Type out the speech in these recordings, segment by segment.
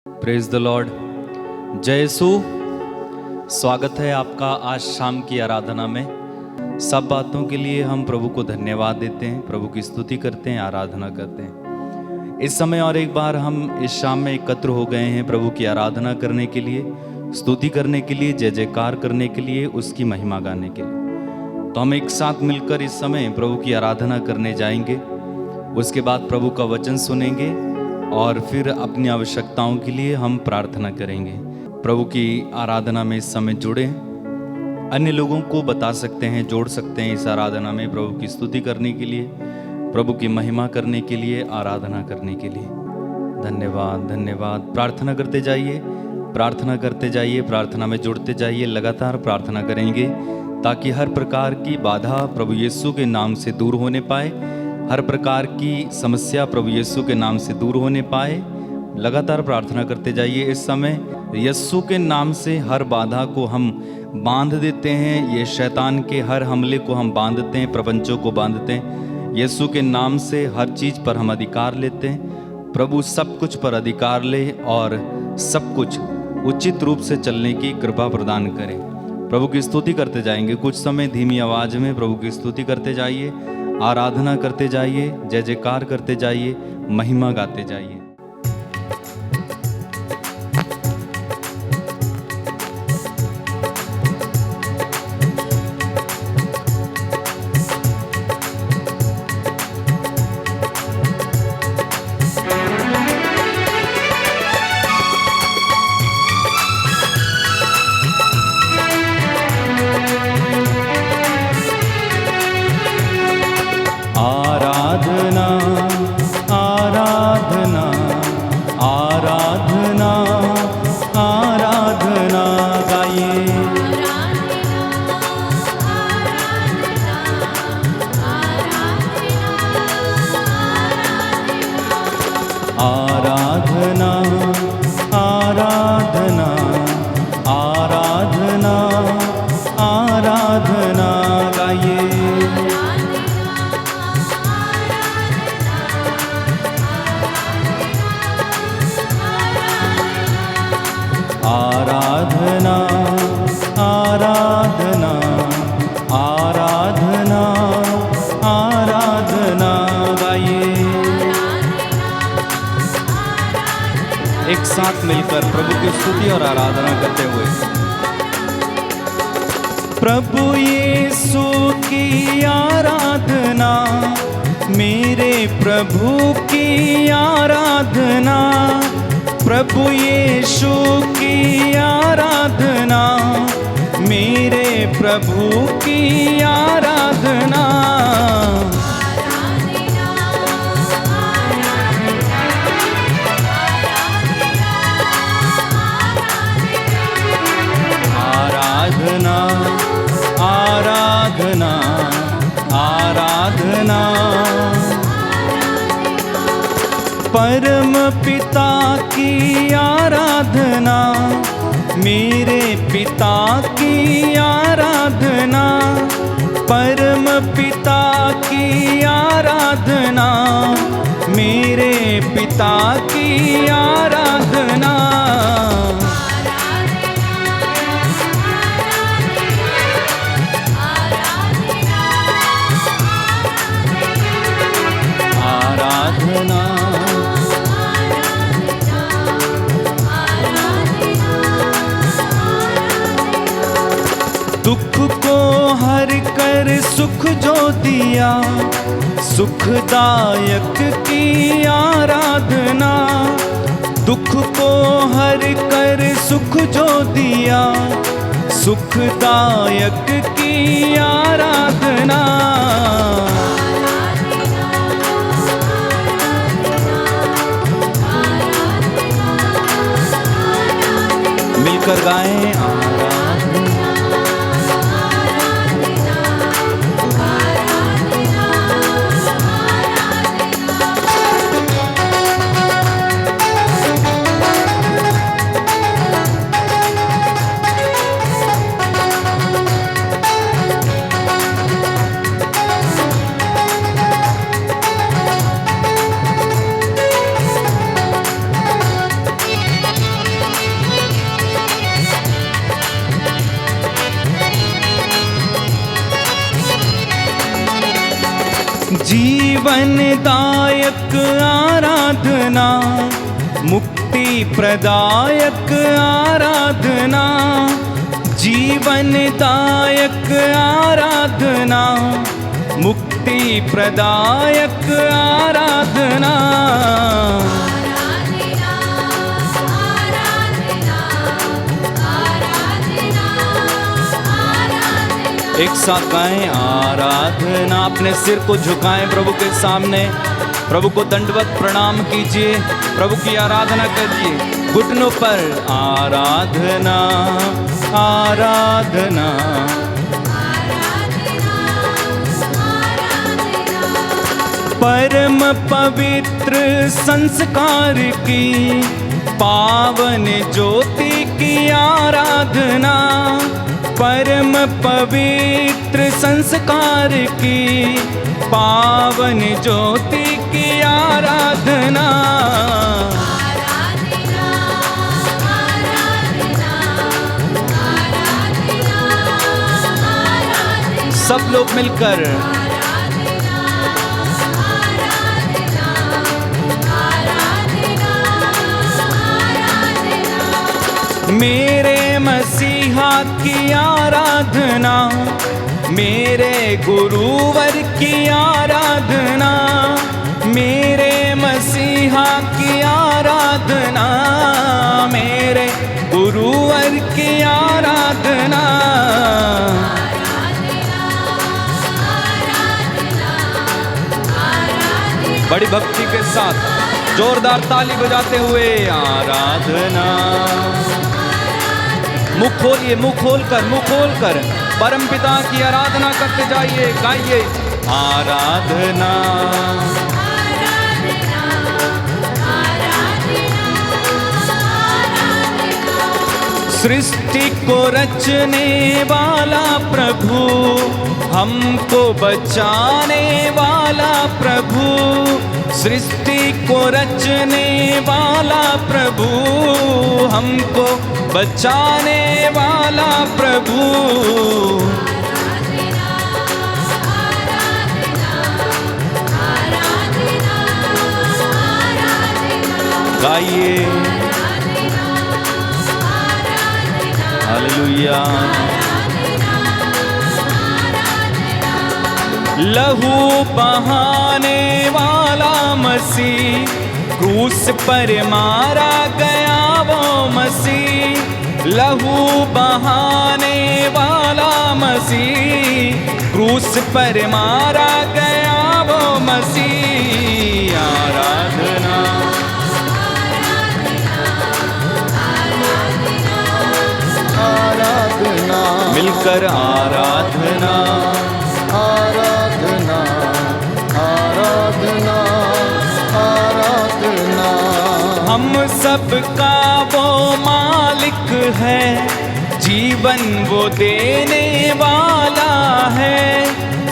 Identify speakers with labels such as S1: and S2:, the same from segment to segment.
S1: Praise the Lord. जय यीशु। स्वागत है आपका आज शाम की आराधना में। सब बातों के लिए हम प्रभु को धन्यवाद देते हैं, प्रभु की स्तुति करते हैं, आराधना करते हैं। इस समय और एक बार हम इस शाम में एकत्र हो गए हैं प्रभु की आराधना करने के लिए, स्तुति करने के लिए, जय जयकार करने के लिए, उसकी महिमा गाने के लिए। तो हम एक साथ मिलकर इस समय प्रभु की आराधना करने जाएंगे। उसके बाद प्रभु का वचन सुनेंगे और फिर अपनी आवश्यकताओं के लिए हम प्रार्थना करेंगे। प्रभु की आराधना में इस समय जुड़े, अन्य लोगों को बता सकते हैं, जोड़ सकते हैं इस आराधना में प्रभु की स्तुति करने के लिए, प्रभु की महिमा करने के लिए, आराधना करने के लिए। धन्यवाद धन्यवाद। प्रार्थना करते जाइए, प्रार्थना करते जाइए, प्रार्थना में जुड़ते जाइए। लगातार प्रार्थना करेंगे ताकि हर प्रकार की बाधा प्रभु यीशु के नाम से दूर होने पाए, हर प्रकार की समस्या प्रभु यीशु के नाम से दूर होने पाए। लगातार प्रार्थना करते जाइए। इस समय यीशु के नाम से हर बाधा को हम बांध देते हैं, ये शैतान के हर हमले को हम बांधते हैं, प्रपंचों को बांधते हैं। यीशु के नाम से हर चीज़ पर हम अधिकार लेते हैं। प्रभु सब कुछ पर अधिकार ले और सब कुछ उचित रूप से चलने की कृपा प्रदान करें। प्रभु की स्तुति करते जाएंगे। कुछ समय धीमी आवाज़ में प्रभु की स्तुति करते जाइए, आराधना करते जाइए, जय जयकार करते जाइए, महिमा गाते जाइए। आराधना आराधना आराधना आराधना गाइए। आराधना आराधना आराधना आराधना गाइए। आराधना आराधना आराधना आराधना गाइए। एक साथ मिलकर प्रभु की स्तुति और आराधना करते हुए। प्रभु यीशु की आराधना, मेरे प्रभु की आराधना, प्रभु यीशु की आराधना, मेरे प्रभु की आराधना। आराधना आराधना आराधना। परम पिता की आराधना, मेरे पिता की आराधना, परम पिता की आराधना, मेरे पिता की आराधना। आराधना दुख को हर कर सुख जो दिया, सुखदायक की आराधना। दुख को हर कर सुख जो दिया, सुखदायक की आराधना। मिलकर गाएं। जीवनदायक आराधना, मुक्ति प्रदायक आराधना, जीवनदायक आराधना, मुक्ति प्रदायक आराधना। एक साथ गाएं आराधना। अपने सिर को झुकाएं प्रभु के सामने, प्रभु को दंडवत प्रणाम कीजिए, प्रभु की आराधना कीजिए घुटनों पर। आराधना आराधना परम पवित्र संस्कार की पावन ज्योति की आराधना, परम पवित्र संस्कार की पावन ज्योति की आराधना। सब लोग मिलकर मेरे मसीहा की आराधना, मेरे गुरुवर की आराधना, मेरे मसीहा की आराधना, मेरे गुरुवर की आराधना। बड़ी भक्ति के साथ जोरदार ताली बजाते हुए आराधना। मुख खोलिए, मुख खोलकर परमपिता की आराधना करते जाइए, गाइए आराधना। सृष्टि को रचने वाला प्रभु, हमको बचाने वाला प्रभु, सृष्टि को रचने वाला प्रभु, हमको बचाने वाला प्रभु। गाइए हालेलुया। लहू बहाने वाला मसीह, क्रूस पर मारा गया वो मसीह। लहू बहाने वाला मसीह, क्रूस पर मारा गया वो मसीह। आराधना आराधना मिलकर आराधना आराधना आराधना आराधना। हम सबका वो मालिक है, जीवन वो देने वाला है।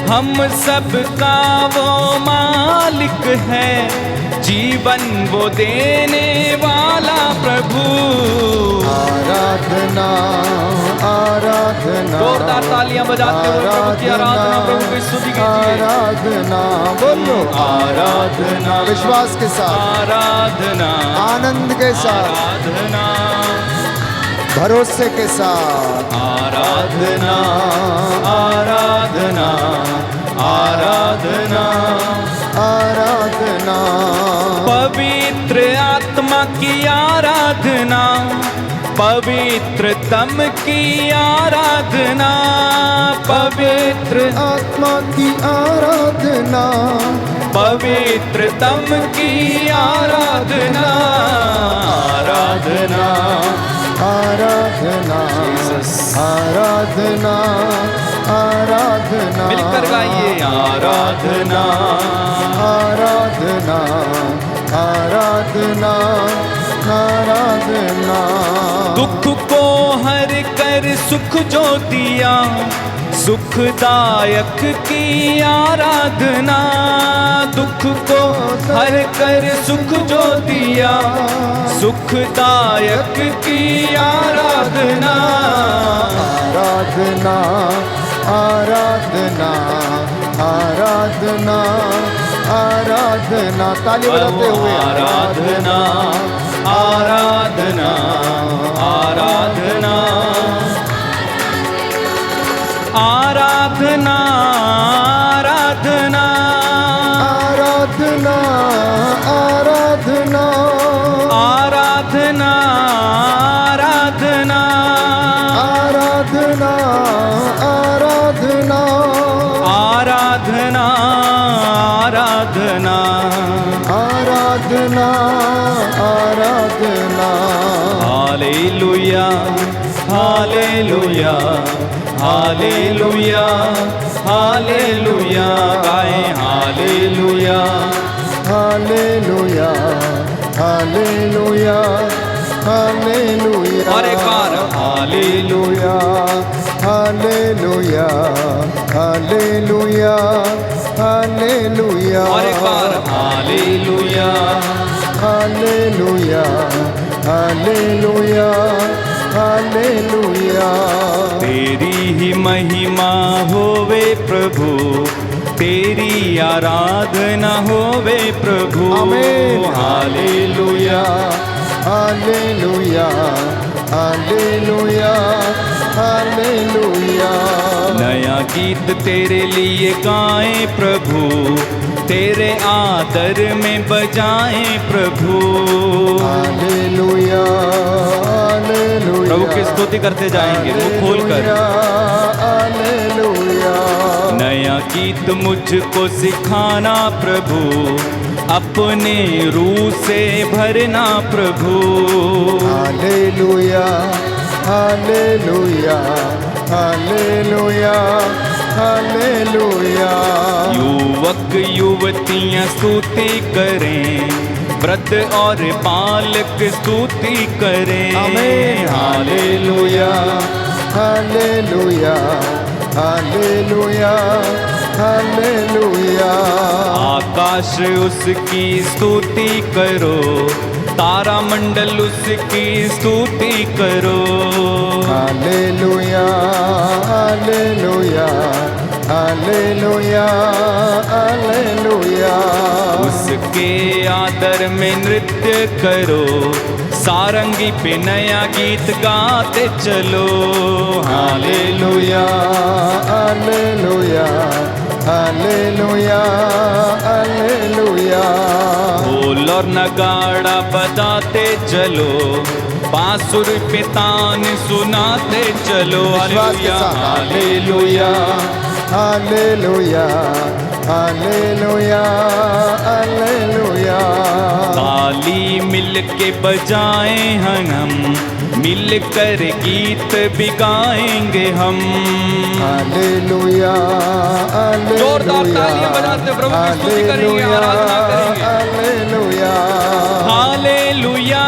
S1: हम सबका वो मालिक है, जीवन वो देने वाला प्रभु। आराधना आराधना जोरदार तालियां बजाते हुए प्रभु की आराधना, प्रभु की स्तुति कीजिए। आराधना बोलो आराधना विश्वास के साथ, आराधना आनंद के साथ, आराधना भरोसे के साथ। आराधना आराधना आराधना आराधना। पवित्र आत्मा की आराधना, पवित्रतम की आराधना, पवित्र आत्मा की आराधना, पवित्रतम की आराधना। आराधना आराधना आराधना आराधना मिलकर गाइए आराधना आराधना आराधना आराधना। दुख को हर कर सुख जो दिया, सुखदायक की आराधना। दुख को हर कर सुख जो दिया, सुखदायक की आराधना। आराधना आराधना आराधना
S2: आराधना, ताली बजाते हुए
S1: आराधना आराधना आराधना आराधना आराधना
S2: आराधना
S1: आराधना आराधना
S2: आराधना आराधना
S1: आराधना आराधना
S2: आराधना आराधना
S1: हालेलुया हालेलुया हालेलुया हालेलुया गाए हालेलुया
S2: हालेलुया हालेलुया हालेलुया
S1: और एक बार
S2: हालेलुया हालेलुया हालेलुया हालेलुया
S1: और एक बार हालेलुया
S2: हालेलुया हालेलुया हालेलुया
S1: तेरी ही महिमा होवे प्रभु तेरी आराधना होवे प्रभु
S2: आमीन
S1: हालेलुया
S2: हालेलुया हालेलुया हालेलुया
S1: नया गीत तेरे लिए गाएं प्रभु तेरे आदर में बजाएं प्रभु
S2: हालेलुया हालेलुया
S1: प्रभु की स्तुति करते जाएंगे मुंह खोलकर
S2: हालेलुया
S1: नया गीत मुझको सिखाना प्रभु अपने रूह से भरना प्रभु
S2: हालेलुया हालेलुया हालेलुया हालेलुया
S1: युवक युवतियां स्तुति करें वृद्ध और बालक स्तुति करें
S2: आमीन हालेलुया हालेलुया हालेलुया हालेलुया
S1: आकाश उसकी स्तुति करो तारा मंडल उसकी स्तुति करो
S2: हालेलुया हालेलुया हालेलुया हालेलुया
S1: उसके आदर में नृत्य करो सारंगी पे नया गीत गाते चलो
S2: हालेलुया हालेलुया हालेलुया हालेलुया
S1: ढोल और नगाड़ा बजाते चलो बांसुर पे तान सुनाते चलो hallelujah hallelujah
S2: hallelujah hallelujah hallelujah
S1: ताली मिल के बजाएं हम मिल कर गीत भी गाएंगे हम
S2: हालेलुया
S1: जोरदार तालियां बजाते प्रभु की स्तुति करेंगे आराधना करेंगे
S2: hallelujah
S1: hallelujah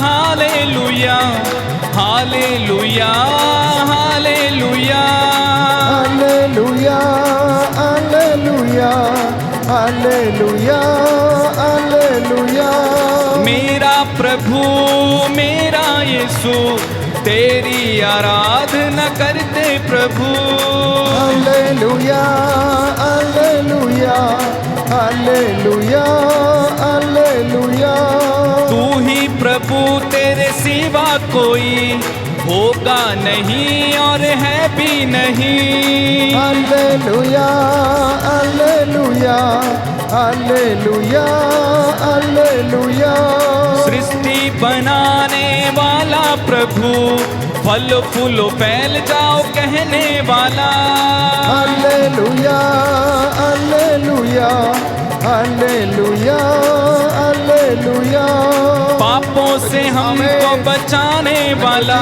S1: hallelujah hallelujah hallelujah
S2: hallelujah hallelujah hallelujah hallelujah
S1: मेरा प्रभु मेरा यीशु तेरी आराधना करते प्रभु
S2: हालेलुया हालेलुया हालेलुया हालेलुया
S1: तू ही प्रभु तेरे सिवा कोई होगा नहीं और है भी नहीं
S2: हालेलुया हालेलुया हालेलुया हालेलुया
S1: सृष्टि बनाने वाला प्रभु फल फूल फैल जाओ कहने वाला
S2: हालेलुया हालेलुया हालेलुया हालेलुया
S1: पापों से हमको बचाने वाला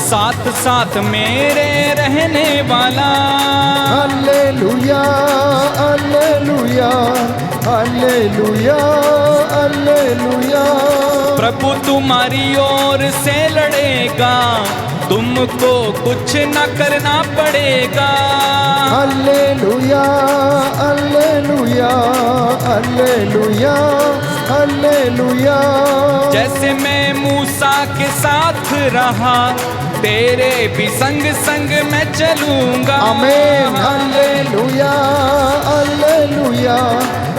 S1: साथ साथ मेरे रहने वाला
S2: हालेलुया हालेलुया हालेलुया हालेलुया
S1: प्रभु तुम्हारी ओर से लड़ेगा तुमको कुछ न करना पड़ेगा
S2: हालेलुया हालेलुया हालेलुया हालेलुया
S1: जैसे मैं मूसा के साथ रहा तेरे भी संग संग मैं चलूंगा
S2: आमीन हालेलुया हालेलुया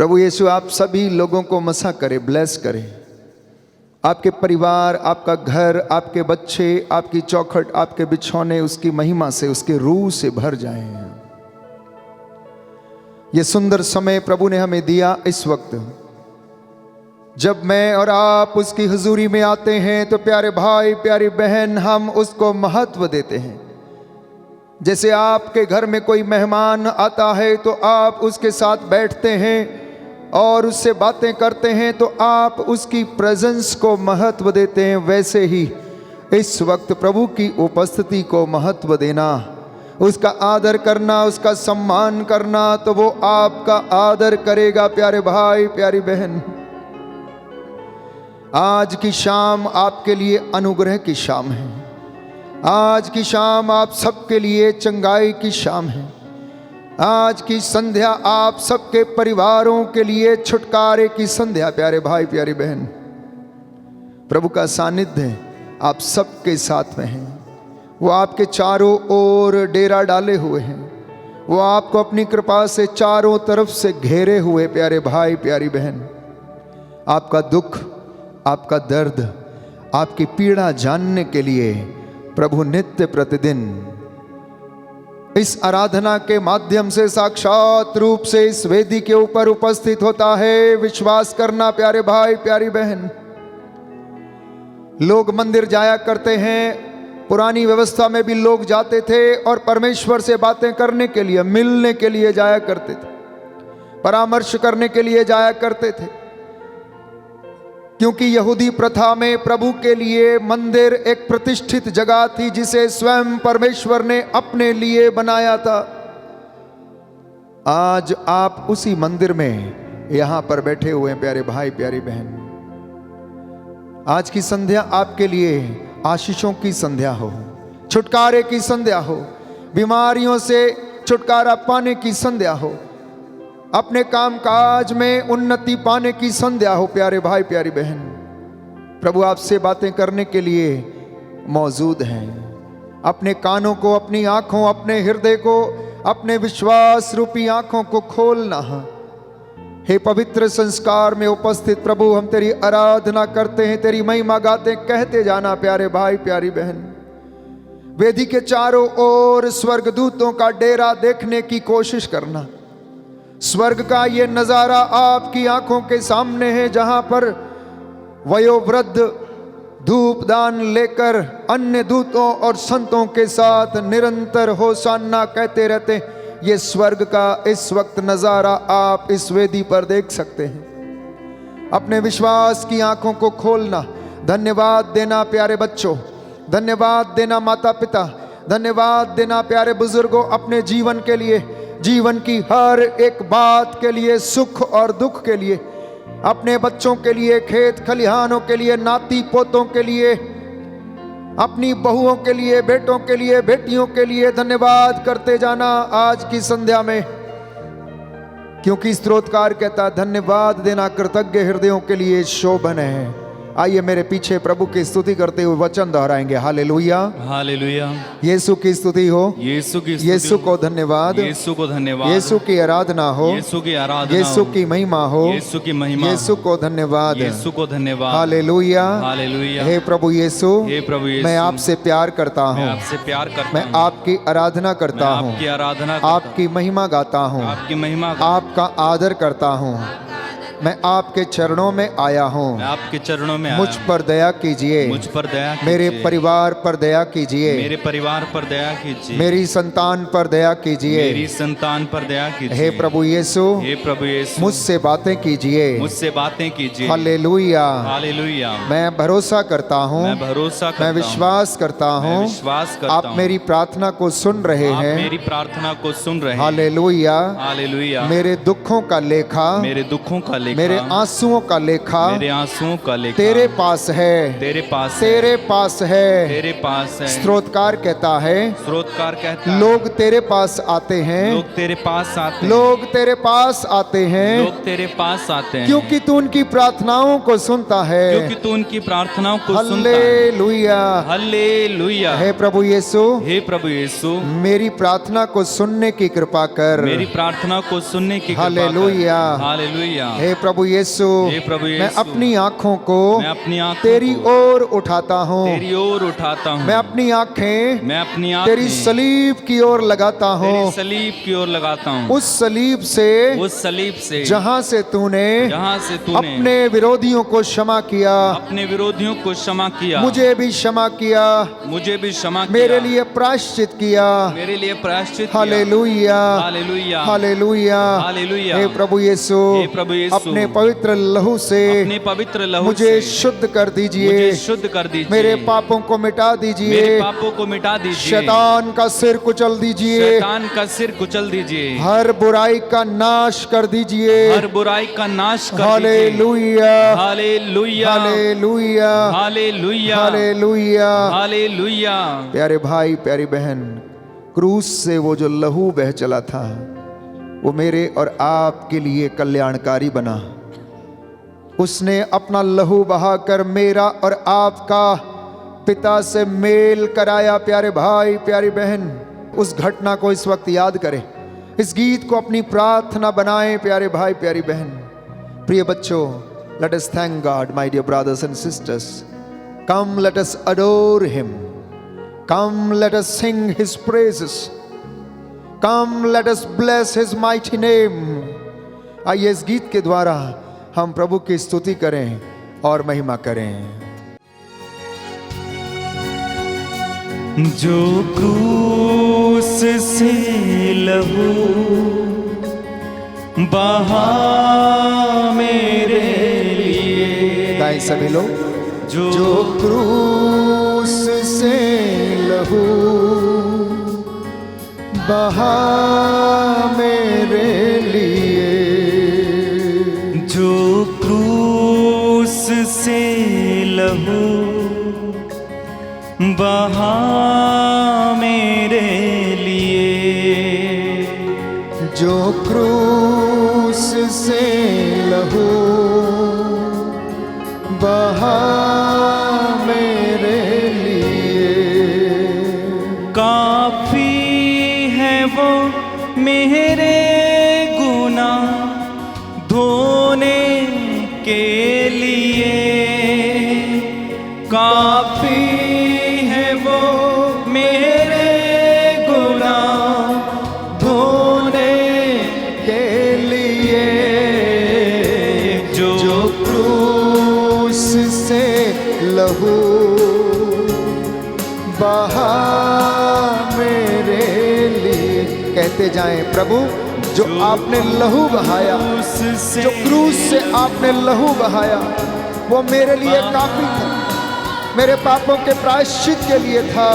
S2: प्रभु यीशु आप सभी लोगों को मसा करे, ब्लेस करे। आपके परिवार, आपका घर, आपके बच्चे, आपकी चौखट, आपके बिछौने उसकी महिमा से, उसके रूह से भर जाएं। ये सुंदर समय प्रभु ने हमें दिया। इस वक्त जब मैं और आप उसकी हुजूरी में आते हैं तो प्यारे भाई, प्यारी बहन, हम उसको महत्व देते हैं। जैसे आपके घर में कोई मेहमान आता है तो आप उसके साथ बैठते हैं और उससे बातें करते हैं, तो आप उसकी प्रेजेंस को महत्व देते हैं। वैसे ही इस वक्त प्रभु की उपस्थिति को महत्व देना, उसका आदर करना, उसका सम्मान करना, तो वो आपका आदर करेगा। प्यारे भाई, प्यारी बहन, आज की शाम आपके लिए अनुग्रह की शाम है। आज की शाम आप सबके लिए चंगाई की शाम है। आज की संध्या आप सबके परिवारों के लिए छुटकारे की संध्या। प्यारे भाई, प्यारी बहन, प्रभु का सानिध्य आप सबके साथ में है। वो आपके चारों ओर डेरा डाले हुए हैं। वो आपको अपनी कृपा से चारों तरफ से घेरे हुए। प्यारे भाई, प्यारी बहन, आपका दुख, आपका दर्द, आपकी पीड़ा जानने के लिए प्रभु नित्य प्रतिदिन इस आराधना के माध्यम से साक्षात रूप से इस वेदी के ऊपर उपस्थित होता है। विश्वास करना प्यारे भाई, प्यारी बहन। लोग मंदिर जाया करते हैं, पुरानी व्यवस्था में भी लोग जाते थे और परमेश्वर से बातें करने के लिए, मिलने के लिए जाया करते थे, परामर्श करने के लिए जाया करते थे। क्योंकि यहूदी प्रथा में प्रभु के लिए मंदिर एक प्रतिष्ठित जगह थी जिसे स्वयं परमेश्वर ने अपने लिए बनाया था। आज आप उसी मंदिर में यहां पर बैठे हुए हैं प्यारे भाई, प्यारी बहन। आज की संध्या आपके लिए आशीषों की संध्या हो, छुटकारे की संध्या हो, बीमारियों से छुटकारा पाने की संध्या हो, अपने काम काज में उन्नति पाने की संध्या हो। प्यारे भाई, प्यारी बहन, प्रभु आपसे बातें करने के लिए मौजूद हैं। अपने कानों को, अपनी आंखों, अपने हृदय को, अपने विश्वास रूपी आंखों को खोलना। हे पवित्र संस्कार में उपस्थित प्रभु, हम तेरी आराधना करते हैं, तेरी महिमा गाते, कहते जाना। प्यारे भाई, प्यारी बहन, वेदी के चारों ओर स्वर्गदूतों का डेरा देखने की कोशिश करना। स्वर्ग का ये नजारा आपकी आंखों के सामने है, जहां पर वयोवृद्ध धूप दान लेकर अन्य दूतों और संतों के साथ निरंतर होशाना कहते रहते। ये स्वर्ग का इस वक्त नजारा आप इस वेदी पर देख सकते हैं। अपने विश्वास की आंखों को खोलना, धन्यवाद देना प्यारे बच्चों, धन्यवाद देना माता पिता, धन्यवाद देना प्यारे बुजुर्गों, अपने जीवन के लिए, जीवन की हर एक बात के लिए, सुख और दुख के लिए, अपने बच्चों के लिए, खेत खलिहानों के लिए, नाती पोतों के लिए, अपनी बहुओं के लिए, बेटों के लिए, बेटियों के लिए धन्यवाद करते जाना आज की संध्या में। क्योंकि स्तोत्रकार कहता है, धन्यवाद देना कृतज्ञ हृदयों के लिए शोभन है। आइए मेरे पीछे प्रभु की स्तुति करते हुए वचन दोहराएंगे। Hallelujah,
S1: hallelujah.
S2: यीशु की स्तुति हो,
S1: यीशु की स्तुति
S2: यीशु
S1: हो,
S2: को धन्यवाद,
S1: यीशु को धन्यवाद,
S2: यीशु की आराधना हो,
S1: यीशु की आराधना
S2: यीशु
S1: हो,
S2: की महिमा हो,
S1: यीशु की महिमा हो,
S2: यीशु को धन्यवाद,
S1: यीशु को धन्यवाद।
S2: Hallelujah,
S1: hallelujah.
S2: हे प्रभु यीशु,
S1: हे प्रभु यीशु,
S2: मैं आपसे प्यार करता
S1: मैं
S2: हूँ,
S1: आपसे प्यार करता
S2: मैं
S1: हूँ,
S2: आपकी आराधना करता
S1: मैं
S2: हूँ,
S1: आपकी आराधना करता हूँ,
S2: आपकी महिमा गाता हूँ,
S1: आपकी महिमा,
S2: आपका आदर करता हूँ। मैं आपके चरणों में आया हूँ,
S1: मैं आपके चरणों में
S2: मुझ
S1: आया
S2: पर दया कीजिए,
S1: हूँ। मुझ पर दया
S2: मेरे
S1: कीजिए,
S2: परिवार पर दया कीजिए,
S1: मेरे परिवार पर दया कीजिए,
S2: मेरी संतान पर दया कीजिए।
S1: मेरी संतान पर दया कीजिए।
S2: हे प्रभु यीशु,
S1: हे प्रभु यीशु,
S2: मुझसे बातें कीजिए।
S1: मुझसे बातें कीजिए।
S2: Hallelujah,
S1: hallelujah.
S2: मैं भरोसा करता हूँ,
S1: मैं भरोसा करता
S2: मैं
S1: हूँ,
S2: विश्वास करता
S1: मैं
S2: हूँ,
S1: विश्वास करता
S2: आप
S1: हूँ,
S2: मेरी प्रार्थना को सुन रहे
S1: आप
S2: हैं।
S1: मेरी प्रार्थना को सुन रहे हैं।
S2: Hallelujah,
S1: hallelujah.
S2: मेरे दुखों का लेखा
S1: मेरे दुखों का लेखा,
S2: मेरे आंसुओं का लेखा
S1: मेरे आंसुओं का लेखा
S2: तेरे पास है,
S1: तेरे पास है,
S2: तेरे पास है।
S1: तेरे पास है।
S2: स्त्रोतकार कहता है,
S1: स्रोतकार कहता है,
S2: लोग तेरे पास आते हैं,
S1: लोग तेरे पास आते हैं,
S2: लोग तेरे पास आते हैं,
S1: लोग तेरे पास आते हैं,
S2: क्योंकि तू उनकी प्रार्थनाओं को सुनता है।
S1: क्योंकि तू उनकी प्रार्थनाओं को सुनता है।
S2: Hallelujah,
S1: hallelujah.
S2: हे प्रभु यीशु,
S1: हे प्रभु यीशु,
S2: मेरी प्रार्थना को सुनने की कृपा कर।
S1: मेरी प्रार्थना को सुनने की कृपा कर।
S2: Hallelujah,
S1: hallelujah.
S2: हे प्रभु यीशु,
S1: हे प्रभु यीशु,
S2: मैं अपनी आंखों को
S1: मैं अपनी आंखों
S2: तेरी
S1: को
S2: ओर उठाता हूँ,
S1: तेरी ओर उठाता हूँ।
S2: मैं अपनी आंखें
S1: मैं अपनी
S2: तेरी
S1: आंखें
S2: सलीब की ओर लगाता
S1: तेरी
S2: हूँ,
S1: सलीब की ओर लगाता हूँ।
S2: उस सलीब से
S1: उस सलीब से
S2: जहां से तूने
S1: जहाँ से तूने
S2: अपने विरोधियों को क्षमा किया,
S1: अपने विरोधियों को क्षमा किया,
S2: मुझे भी क्षमा किया,
S1: मुझे भी क्षमा किया,
S2: मेरे लिए प्रायश्चित किया।
S1: मेरे लिए प्रायश्चित किया।
S2: Hallelujah,
S1: hallelujah.
S2: Hallelujah,
S1: hallelujah.
S2: हे प्रभु यीशु,
S1: हे प्रभु यीशु,
S2: अपने पवित्र लहू से
S1: अपने पवित्र लहू
S2: मुझे
S1: से
S2: शुद्ध कर दीजिए,
S1: मुझे शुद्ध कर दीजिए,
S2: मेरे पापों को मिटा दीजिए,
S1: मेरे पापों को मिटा दीजिए,
S2: शैतान का सिर कुचल दीजिए,
S1: शैतान का सिर कुचल दीजिए,
S2: हर बुराई का नाश कर दीजिए।
S1: हर बुराई का नाश कर दीजिए।
S2: Hallelujah,
S1: hallelujah,
S2: hallelujah,
S1: hallelujah,
S2: hallelujah.
S1: Hallelujah.
S2: प्यारे भाई, प्यारी बहन, क्रूस से वो जो लहू बह चला था, वो मेरे और आपके लिए कल्याणकारी बना। उसने अपना लहू बहाकर मेरा और आपका पिता से मेल कराया। प्यारे भाई, प्यारी बहन, उस घटना को इस वक्त याद करें, इस गीत को अपनी प्रार्थना बनाएं। प्यारे भाई, प्यारी बहन, प्रिय बच्चों, let us thank God, my dear brothers and sisters. Come, let us adore Him. Come, let us sing His praises. Come, let us bless His mighty name. आइए इस गीत के द्वारा हम प्रभु की स्तुति करें और महिमा करें।
S1: जो क्रूस से लहू बहा मेरे लिए,
S2: गाएं सभी लोग।
S1: जो
S2: क्रूस से लहू बहा मेरे लिए,
S1: जो क्रूस से लहू बहा मेरे लिए,
S2: जो क्रूस से लहू बहा मेरे लिए,
S1: काफी है वो मेरे गुनाह धोने के लिए, काफी है वो मेरे गुनाह धोने
S2: के लिए,
S1: जो
S2: क्रूस से लहू बहा मेरे लिए। कहते जाएं, प्रभु जो आपने लहू बहाया, जो क्रूस से आपने लहू बहाया, वो मेरे लिए काफी था, मेरे पापों के प्रायश्चित के लिए था।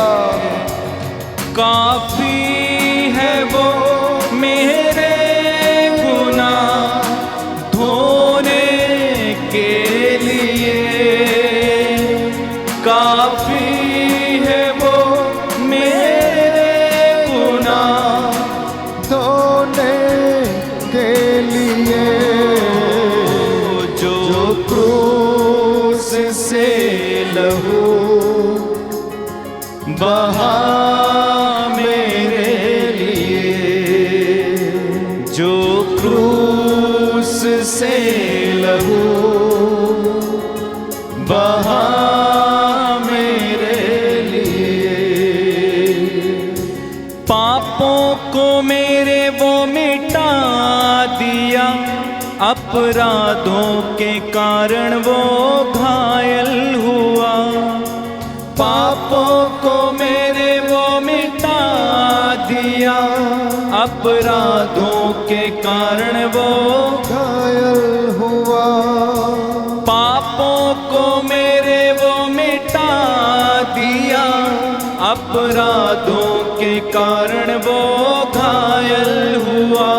S1: काफी है वो मेरे गुनाह धोने के लिए, काफी है वो मेरे गुनाह
S2: धोने के लिए,
S1: जो
S2: क्रूस से लहू
S1: बहा मेरे लिए, जो क्रूस से लहू बहा मेरे लिए, पापों को मेरे वो मिटा दिया, अपराधों के कारण वो घायल हुआ, पापों को मेरे वो मिटा दिया, अपराधों के कारण वो
S2: घायल हुआ,
S1: पापों को मेरे वो मिटा दिया, अपराधों के कारण वो घायल हुआ।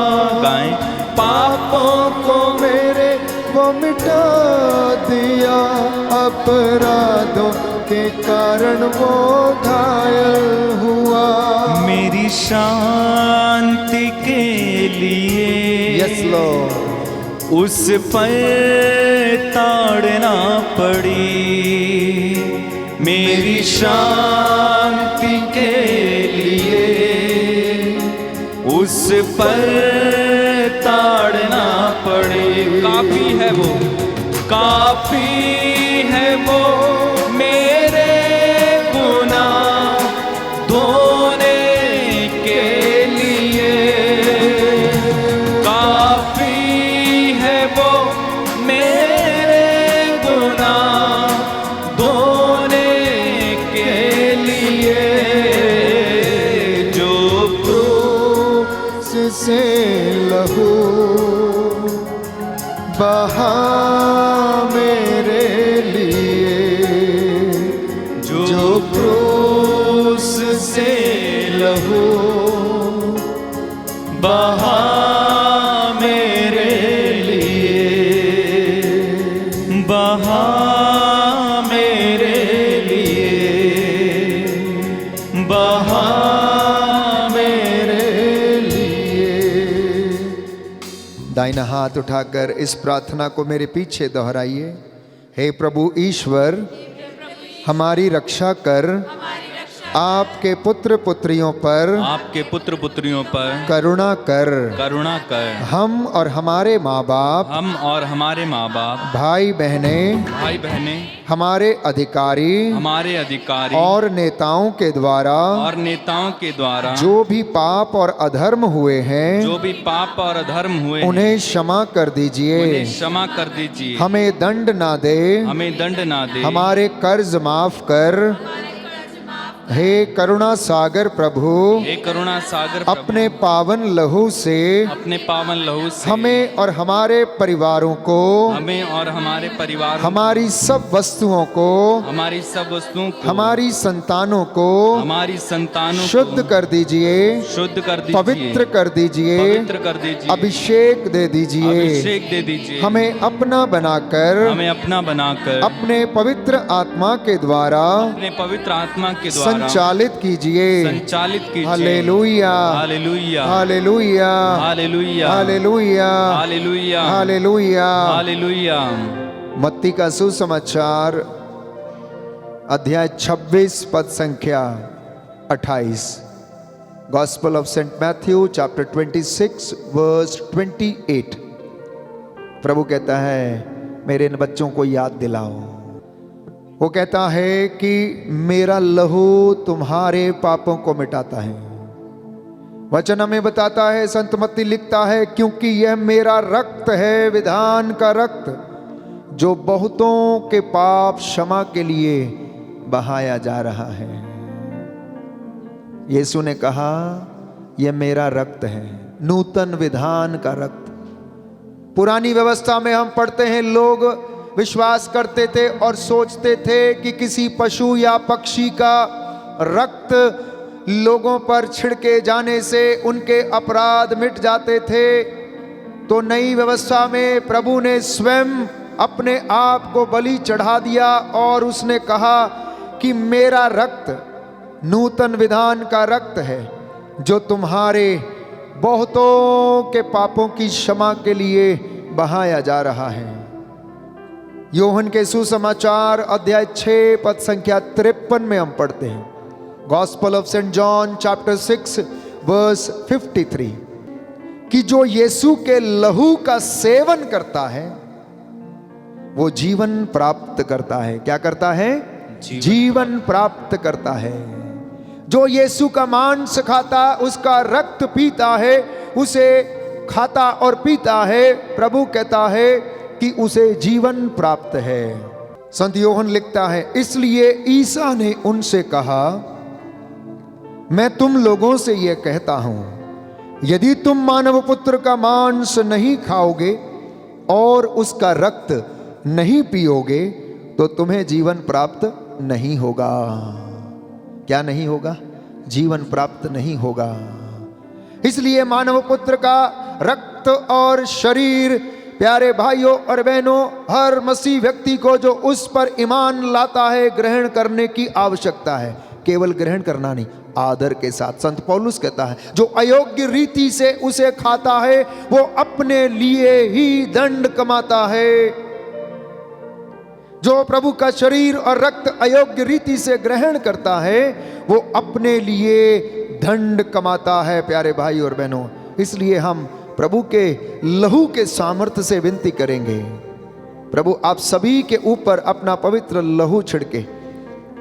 S1: गाएं,
S2: पापों को मेरे बना दिया, अपराधों के कारण वो घायल हुआ।
S1: मेरी शांति के लिए
S2: यस लॉर्ड
S1: उस पर ताड़ना पड़ी। मेरी शांति के लिए उस पर ताड़ना पड़ी। काफी है वो, काफी है वो मेरे गुनाह धोने के लिए। काफी है वो मेरे गुनाह धोने के लिए। जो
S2: क्रूस से लहू बहा मेरे लिए,
S1: जो क्रूस से लहू बहा मेरे लिए, बहा मेरे लिए, बहा मेरे लिए।
S2: दाहिना हाथ उठाकर इस प्रार्थना को मेरे पीछे दोहराइए। हे प्रभु ईश्वर, हमारी रक्षा कर, आपके पुत्र पुत्रियों पर,
S1: आपके पुत्र पुत्रियों पर
S2: करुणा कर।
S1: करुणा कर।
S2: हम और हमारे माँ बाप,
S1: हम और हमारे माँ बाप,
S2: भाई बहने,
S1: भाई बहने,
S2: हमारे अधिकारी
S1: हमारे अधिकारी
S2: और नेताओं के द्वारा
S1: और नेताओं के द्वारा
S2: जो भी पाप और अधर्म हुए हैं,
S1: जो भी पाप और अधर्म हुए हैं,
S2: उन्हें क्षमा कर दीजिए।
S1: उन्हें क्षमा कर दीजिए।
S2: हमें दंड ना दे,
S1: हमें दंड ना दे।
S2: हमारे कर्ज माफ कर। हे करुणा सागर प्रभु,
S1: हे करुणा सागर प्रभु,
S2: अपने पावन लहू से
S1: अपने पावन लहू से
S2: हमें और हमारे परिवारों को,
S1: हमें और हमारे परिवार,
S2: हमारी सब वस्तुओं को,
S1: हमारी सब वस्तुओं को,
S2: हमारी संतानों को
S1: हमारी संतानों
S2: शुद्ध कर दीजिए,
S1: शुद्ध कर दीजिए,
S2: पवित्र कर दीजिए,
S1: पवित्र कर दीजिए,
S2: अभिषेक दे दीजिए।
S1: अभिषेक दे दीजिए।
S2: हमें अपना बनाकर,
S1: हमें अपना बनाकर
S2: अपने पवित्र आत्मा के द्वारा
S1: अपने पवित्र आत्मा के द्वारा
S2: संचालित कीजिए।
S1: संचालित कीजिए।
S2: Hallelujah,
S1: hallelujah,
S2: hallelujah,
S1: hallelujah,
S2: hallelujah,
S1: hallelujah,
S2: hallelujah.
S1: Hallelujah.
S2: मत्ती का सुसमाचार अध्याय 26 पद संख्या 28। Gospel of saint Matthew chapter 26 verse 28। प्रभु कहता है मेरे इन बच्चों को याद दिलाओ। वो कहता है कि मेरा लहू तुम्हारे पापों को मिटाता है। वचन हमें बताता है, संत मत्ती लिखता है, क्योंकि यह मेरा रक्त है, विधान का रक्त, जो बहुतों के पाप क्षमा के लिए बहाया जा रहा है। यीशु ने कहा यह मेरा रक्त है, नूतन विधान का रक्त। पुरानी व्यवस्था में हम पढ़ते हैं, लोग विश्वास करते थे और सोचते थे कि किसी पशु या पक्षी का रक्त लोगों पर छिड़के जाने से उनके अपराध मिट जाते थे। तो नई व्यवस्था में प्रभु ने स्वयं अपने आप को बलि चढ़ा दिया और उसने कहा कि मेरा रक्त नूतन विधान का रक्त है, जो तुम्हारे बहुतों के पापों की क्षमा के लिए बहाया जा रहा है। योहन के सुसमाचार अध्याय 6 पद संख्या 53 में हम पढ़ते हैं, gospel of saint John chapter 6 verse 53, कि जो यीशु के लहू का सेवन करता है वो जीवन प्राप्त करता है। क्या करता है? जीवन प्राप्त करता है। जो यीशु का मांस खाता, उसका रक्त पीता है, उसे खाता और पीता है, प्रभु कहता है कि उसे जीवन प्राप्त है। संत योहन लिखता है, इसलिए ईसा ने उनसे कहा, मैं तुम लोगों से यह कहता हूं, यदि तुम मानव पुत्र का मांस नहीं खाओगे और उसका रक्त नहीं पियोगे तो तुम्हें जीवन प्राप्त नहीं होगा। क्या नहीं होगा? जीवन प्राप्त नहीं होगा। इसलिए मानव पुत्र का रक्त और शरीर प्यारे भाइयों और बहनों, हर मसीह व्यक्ति को जो उस पर ईमान लाता है ग्रहण करने की आवश्यकता है। केवल ग्रहण करना नहीं, आदर के साथ। संत पौलुस कहता है जो अयोग्य रीति से उसे खाता है वो अपने लिए ही दंड कमाता है। जो प्रभु का शरीर और रक्त अयोग्य रीति से ग्रहण करता है वो अपने लिए दंड कमाता है। प्यारे भाई और बहनों, इसलिए हम प्रभु के लहू के सामर्थ्य से विनती करेंगे, प्रभु आप सभी के ऊपर अपना पवित्र लहू छिड़के।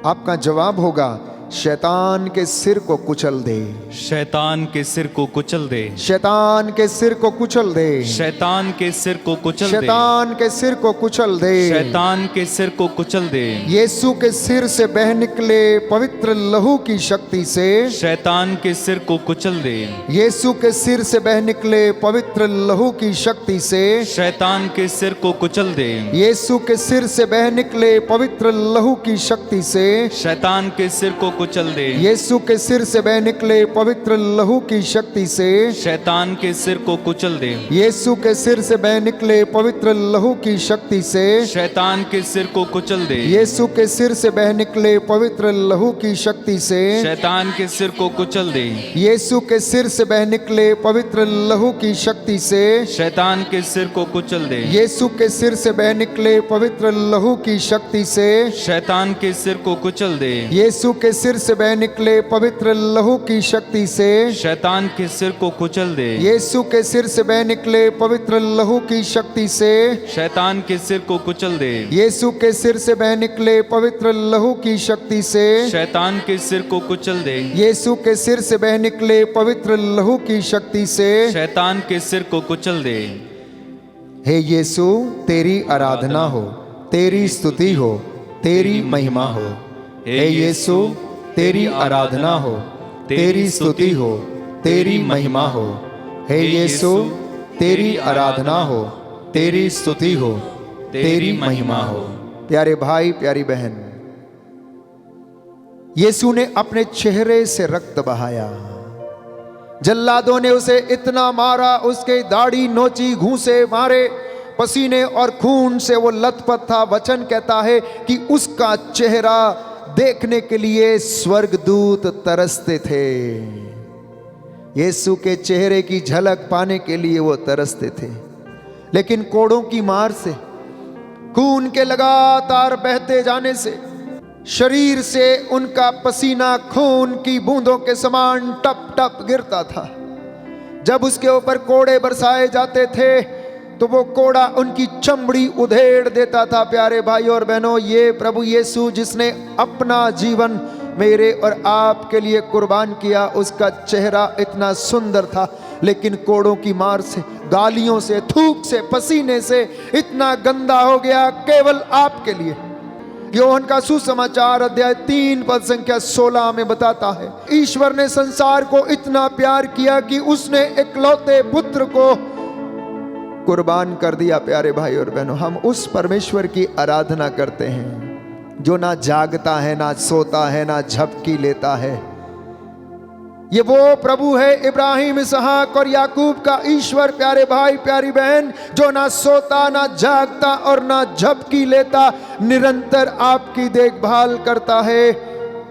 S2: आपका जवाब होगा, शैतान के सिर को कुचल दे,
S1: शैतान के सिर को कुचल दे,
S2: शैतान के सिर को कुचल दे,
S1: शैतान के सिर को कुचल दे,
S2: शैतान के सिर को कुचल दे,
S1: शैतान के सिर को कुचल दे।
S2: यीशु के सिर से बह निकले पवित्र लहू की शक्ति से
S1: शैतान के सिर को कुचल दे,
S2: यीशु के सिर से बह निकले पवित्र लहू की शक्ति से
S1: शैतान के सिर को कुचल दे,
S2: यीशु के सिर से बह निकले पवित्र लहू की शक्ति से
S1: शैतान के सिर को कुचल दे,
S2: यीशु के सिर से बह निकले पवित्र लहू की शक्ति से
S1: शैतान के सिर को कुचल दे,
S2: यीशु के सिर से बह निकले पवित्र लहू की शक्ति से
S1: शैतान के सिर को कुचल दे,
S2: यीशु के सिर से बह निकले पवित्र लहू की शक्ति से
S1: शैतान के सिर को कुचल दे,
S2: यीशु के सिर से बह निकले पवित्र लहू की शक्ति से
S1: शैतान के सिर को कुचल दे,
S2: यीशु के सिर से बह निकले पवित्र लहू की शक्ति से
S1: शैतान के सिर को कुचल दे,
S2: यीशु के सिर से बह निकले पवित्र लहू की शक्ति से
S1: शैतान के सिर को कुचल दे,
S2: यीशु के सिर से बह निकले पवित्र लहू की शक्ति से
S1: शैतान के सिर को कुचल दे,
S2: यीशु के सिर से बह निकले पवित्र लहू की शक्ति से
S1: शैतान के सिर को कुचल दे,
S2: यीशु के सिर से बह निकले पवित्र लहू की शक्ति से
S1: शैतान के सिर को कुचल दे।
S2: हे यीशु, तेरी आराधना हो, तेरी स्तुति हो, तेरी महिमा हो। हे यीशु, तेरी आराधना हो, तेरी स्तुति हो, तेरी महिमा हो। हे यीशु, तेरी आराधना हो, तेरी स्तुति हो, तेरी महिमा हो। प्यारे भाई, प्यारी बहन, यीशु ने अपने चेहरे से रक्त बहाया। जल्लादों ने उसे इतना मारा, उसके दाढ़ी नोची, घूंसे मारे, पसीने और खून से वो लथपथ था। वचन कहता है कि उसका चेहरा देखने के लिए स्वर्गदूत तरसते थे। यीशु के चेहरे की झलक पाने के लिए वो तरसते थे, लेकिन कोड़ों की मार से, खून के लगातार बहते जाने से, शरीर से उनका पसीना खून की बूंदों के समान टप टप गिरता था। जब उसके ऊपर कोड़े बरसाए जाते थे तो वो कोड़ा उनकी चमड़ी उधेड़ देता था। प्यारे भाई और बहनों, ये प्रभु यीशु जिसने अपना जीवन मेरे और आपके लिए कुर्बान किया, उसका चेहरा इतना सुंदर था, लेकिन कोड़ों की मार से, गालियों से, थूक से, पसीने से इतना गंदा हो गया केवल आपके लिए। योहन का सुसमाचार अध्याय 3 पद संख्या 16 में बताता है, ईश्वर ने संसार को इतना प्यार किया कि उसने इकलौते पुत्र को कुर्बान कर दिया। प्यारे भाई और बहनों, हम उस परमेश्वर की आराधना करते हैं जो ना जागता है, ना सोता है, ना झपकी लेता है। ये वो प्रभु है, इब्राहिम, इसहाक और याकूब का ईश्वर। प्यारे भाई, प्यारी बहन, जो ना सोता, ना जागता और ना झपकी लेता, निरंतर आपकी देखभाल करता है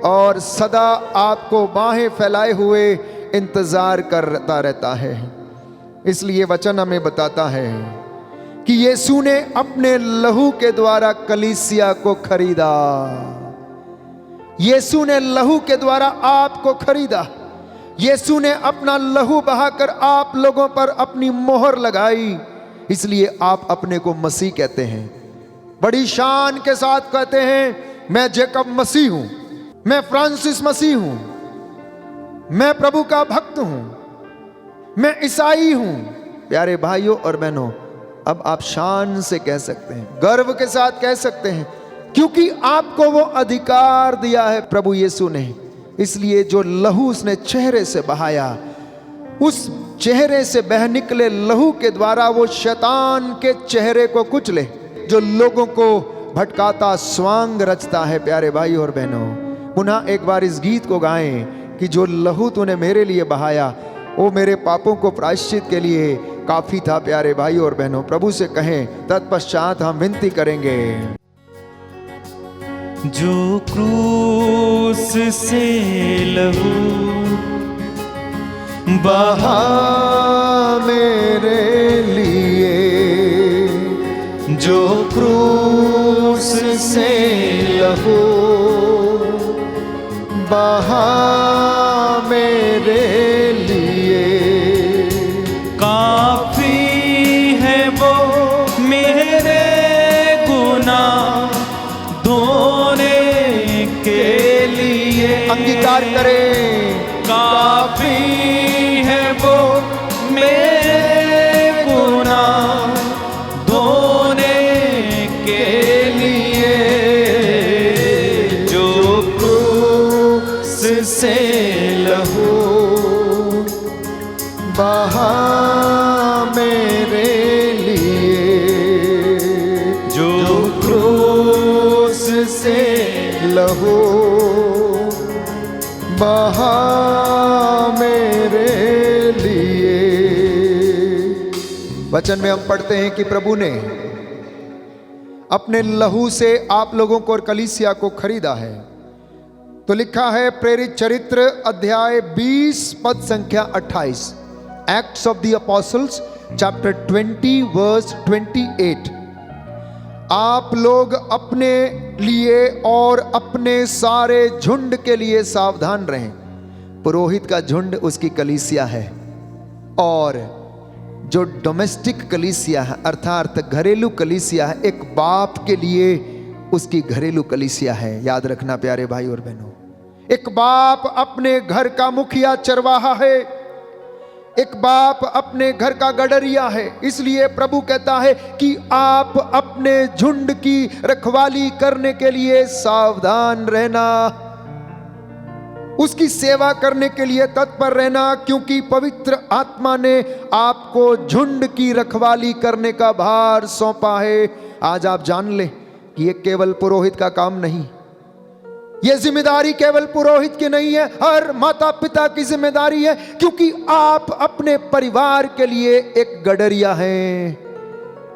S2: और सदा आपको बाहें फैलाए हुए इंतजार करता रहता है। इसलिए वचन हमें बताता है कि यीशु ने अपने लहू के द्वारा कलीसिया को खरीदा। यीशु ने लहू के द्वारा आपको खरीदा। यीशु ने अपना लहू बहाकर आप लोगों पर अपनी मोहर लगाई। इसलिए आप अपने को मसीह कहते हैं, बड़ी शान के साथ कहते हैं, मैं जेकब मसीह हूं, मैं फ्रांसिस मसीह हूं, मैं प्रभु का भक्त हूं, मैं ईसाई हूं। प्यारे भाइयों और बहनों, अब आप शान से कह सकते हैं, गर्व के साथ कह सकते हैं, क्योंकि आपको वो अधिकार दिया है प्रभु यीशु ने। इसलिए जो लहू उसने चेहरे से बहाया, उस चेहरे से बह निकले लहू के द्वारा वो शैतान के चेहरे को कुचले, जो लोगों को भटकाता स्वांग रचता है। प्यारे भाई और बहनों, पुनः एक बार इस गीत को गाएं कि जो लहू तूने मेरे लिए बहाया, वो मेरे पापों को प्रायश्चित के लिए काफी था प्यारे भाई और बहनों। प्रभु से कहें, तत्पश्चात हम विनती करेंगे।
S1: जो क्रूस से लहू
S2: बहा मेरे लिए, जो क्रूस से लहू बहा मेरे लिए,
S1: काफी है वो मेरे गुनाह धोने के लिए।
S2: अंगीकार करें,
S1: काफी है वो मेरे गुनाह धोने के लिए, जो
S2: क्रूस से लहू बहा मेरे लिए,
S1: जो
S2: क्रूस से लहू बहा मेरे लिए। वचन में हम पढ़ते हैं कि प्रभु ने अपने लहू से आप लोगों को और कलीसिया को खरीदा है। तो लिखा है प्रेरित चरित्र अध्याय 20 पद संख्या 28, Acts of the Apostles chapter 20 verse 28। आप लोग अपने लिए और अपने सारे झुंड के लिए सावधान रहें। पुरोहित का झुंड उसकी कलीसिया है, और जो डोमेस्टिक कलीसिया है अर्थात घरेलू कलीसिया है, एक बाप के लिए उसकी घरेलू कलीसिया है। याद रखना प्यारे भाई और बहनों, एक बाप अपने घर का मुखिया चरवाहा है, एक बाप अपने घर का गडरिया है। इसलिए प्रभु कहता है कि आप अपने झुंड की रखवाली करने के लिए सावधान रहना, उसकी सेवा करने के लिए तत्पर रहना, क्योंकि पवित्र आत्मा ने आपको झुंड की रखवाली करने का भार सौंपा है। आज आप जान लें कि ये केवल पुरोहित का काम नहीं, ये जिम्मेदारी केवल पुरोहित की नहीं है, हर माता पिता की जिम्मेदारी है, क्योंकि आप अपने परिवार के लिए एक गडरिया हैं।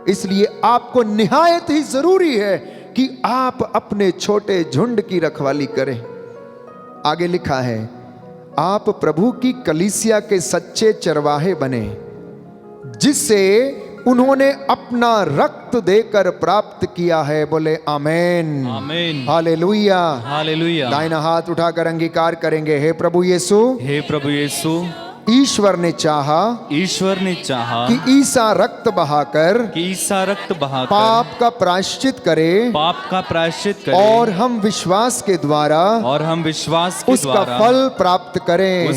S2: इसलिए आपको निहायत ही जरूरी है कि आप अपने छोटे झुंड की रखवाली करें। आगे लिखा है, आप प्रभु की कलीसिया के सच्चे चरवाहे बने, जिससे उन्होंने अपना रक्त देकर प्राप्त किया है। बोले आमेन,
S1: आमेन,
S2: हालेलुया,
S1: हालेलुया।
S2: दाहिना हाथ उठाकर अंगीकार करेंगे, हे प्रभु यीशु,
S1: हे प्रभु यीशु,
S2: ईश्वर ने चाहा कि ईसा रक्त बहाकर पाप का प्रायश्चित करे,
S1: पाप का प्रायश्चित करे,
S2: और हम विश्वास के द्वारा उसका फल प्राप्त करें।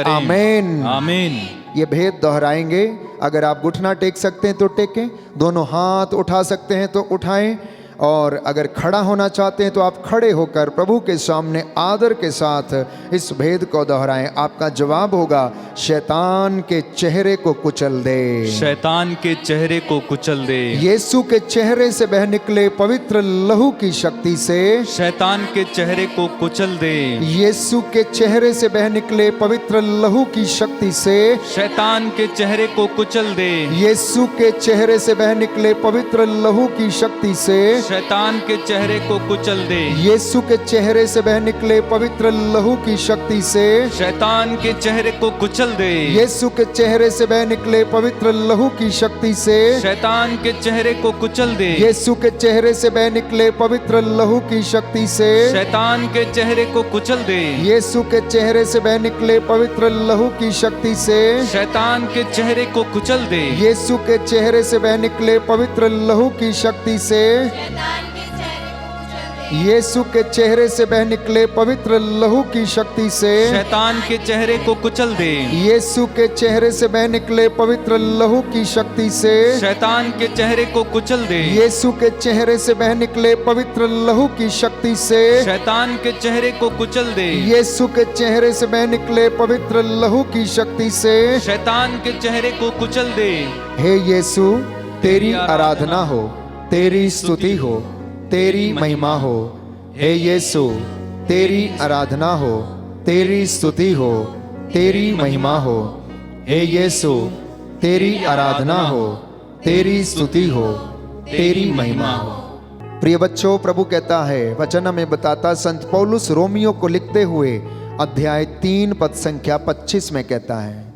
S2: आमेन,
S1: आमेन।
S2: ये भेद दोहराएंगे। अगर आप घुटना टेक सकते हैं तो टेकें, दोनों हाथ उठा सकते हैं तो उठाएं, और अगर खड़ा होना चाहते हैं तो आप खड़े होकर प्रभु के सामने आदर के साथ इस भेद को दोहराएं। आपका जवाब होगा, शैतान के चेहरे को कुचल दे,
S1: शैतान के चेहरे को कुचल दे।
S2: यीशु के चेहरे से बह निकले पवित्र लहू की शक्ति से
S1: शैतान के चेहरे को कुचल दे।
S2: यीशु के चेहरे से बह निकले पवित्र लहू की शक्ति से
S1: शैतान के चेहरे को कुचल दे।
S2: यीशु के चेहरे से बह निकले पवित्र लहू की शक्ति से
S1: शैतान के चेहरे को कुचल दे।
S2: यीशु के चेहरे से बह निकले पवित्र लहू की शक्ति से
S1: शैतान के चेहरे को कुचल दे।
S2: यीशु के चेहरे से बह निकले पवित्र लहू की शक्ति से
S1: शैतान के चेहरे को कुचल दे।
S2: यीशु के चेहरे से बह निकले पवित्र लहू की शक्ति से
S1: शैतान के चेहरे को कुचल दे।
S2: यीशु के चेहरे से बह निकले पवित्र लहू की शक्ति से
S1: शैतान के चेहरे को कुचल दे।
S2: यीशु के चेहरे से बह निकले पवित्र लहू की शक्ति से यीशु के चेहरे से बह निकले पवित्र लहू की शक्ति से
S1: शैतान के चेहरे को कुचल दे।
S2: यीशु के चेहरे से बह निकले पवित्र लहू की शक्ति से
S1: शैतान के चेहरे को कुचल दे।
S2: यीशु के चेहरे से बह निकले पवित्र लहू की शक्ति से
S1: शैतान के चेहरे को कुचल दे।
S2: यीशु के चेहरे से बह निकले पवित्र लहू की शक्ति से
S1: शैतान के चेहरे को कुचल दे।
S2: हे यीशु, तेरी आराधना हो, तेरी स्तुति हो, तेरी महिमा हो। हे यीशु, तेरी आराधना हो, तेरी स्तुति हो, तेरी महिमा हो। हे यीशु, तेरी आराधना हो, तेरी स्तुति हो, तेरी महिमा हो। प्रिय बच्चों, प्रभु कहता है, वचन हमें बताता, संत पौलुस रोमियो को लिखते हुए अध्याय 3 पद संख्या 25 में कहता है,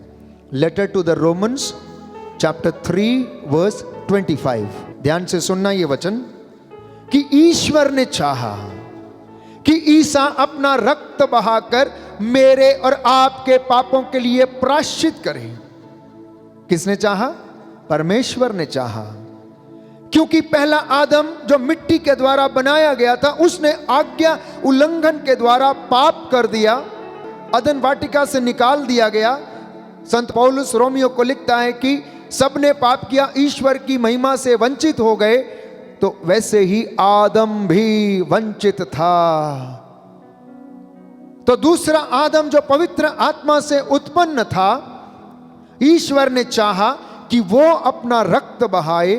S2: letter to the Romans chapter 3 verse 25। ध्यान से सुनना ये वचन, कि ईश्वर ने चाहा कि ईसा अपना रक्त बहाकर मेरे और आपके पापों के लिए प्रायश्चित करे। किसने चाहा? परमेश्वर ने चाहा। क्योंकि पहला आदम जो मिट्टी के द्वारा बनाया गया था, उसने आज्ञा उल्लंघन के द्वारा पाप कर दिया, अदन वाटिका से निकाल दिया गया। संत पौलुस रोमियो को लिखता है कि सबने पाप किया, ईश्वर की महिमा से वंचित हो गए। तो वैसे ही आदम भी वंचित था। तो दूसरा आदम जो पवित्र आत्मा से उत्पन्न था, ईश्वर ने चाहा कि वो अपना रक्त बहाए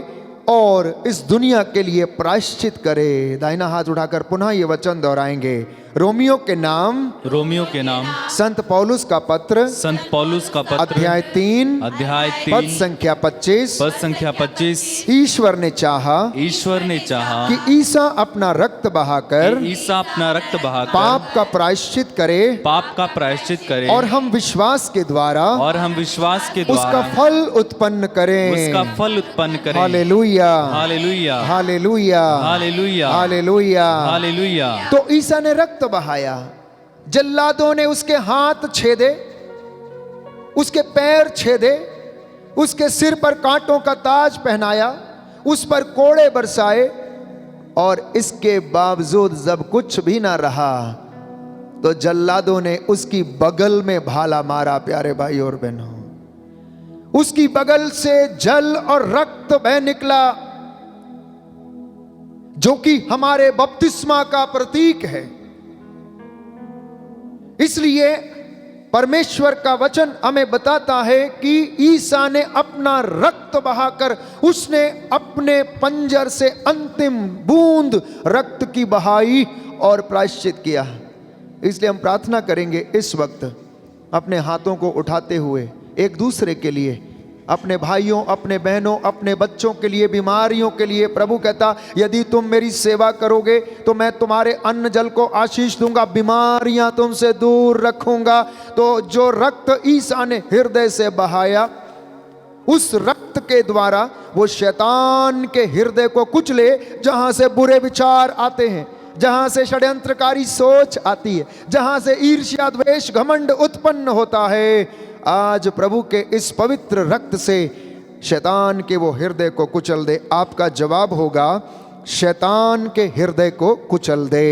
S2: और इस दुनिया के लिए प्रायश्चित करे। दाहिना हाथ उठाकर पुनः ये वचन दोहराएंगे, रोमियो के नाम संत पौलुस का पत्र अध्याय 3 पद संख्या 25। ईश्वर ने चाहा कि ईसा अपना रक्त बहाकर पाप का प्रायश्चित करे और हम विश्वास के द्वारा उसका फल उत्पन्न करें। Hallelujah, hallelujah, hallelujah, hallelujah. तो ईसा ने रक्त बहाया, जल्लादों ने उसके हाथ छेदे, उसके पैर छेदे, उसके सिर पर कांटों का ताज पहनाया, उस पर कोड़े बरसाए, और इसके बावजूद जब कुछ भी ना रहा तो जल्लादों ने उसकी बगल में भाला मारा। प्यारे भाई और बहनों, उसकी बगल से जल और रक्त बह निकला, जो कि हमारे बपतिस्मा का प्रतीक है। इसलिए परमेश्वर का वचन हमें बताता है कि ईसा ने अपना रक्त बहाकर, उसने अपने पंजर से अंतिम बूंद रक्त की बहाई और प्रायश्चित किया। इसलिए हम प्रार्थना करेंगे इस वक्त अपने हाथों को उठाते हुए एक दूसरे के लिए, अपने भाइयों, अपने बहनों, अपने बच्चों के लिए, बीमारियों के लिए। प्रभु कहता, यदि तुम मेरी सेवा करोगे तो मैं तुम्हारे अन्न जल को आशीष दूंगा, बीमारियां तुमसे दूर रखूंगा। तो जो रक्त ईसा ने हृदय से बहाया, उस रक्त के द्वारा वो शैतान के हृदय को कुचले, जहां से बुरे विचार आते हैं, जहां से षड्यंत्रकारी सोच आती है, जहां से ईर्ष्या, द्वेष, घमंड उत्पन्न होता है। आज प्रभु के इस पवित्र रक्त से शैतान के वो हृदय को कुचल दे। आपका जवाब होगा, शैतान के हृदय को कुचल दे,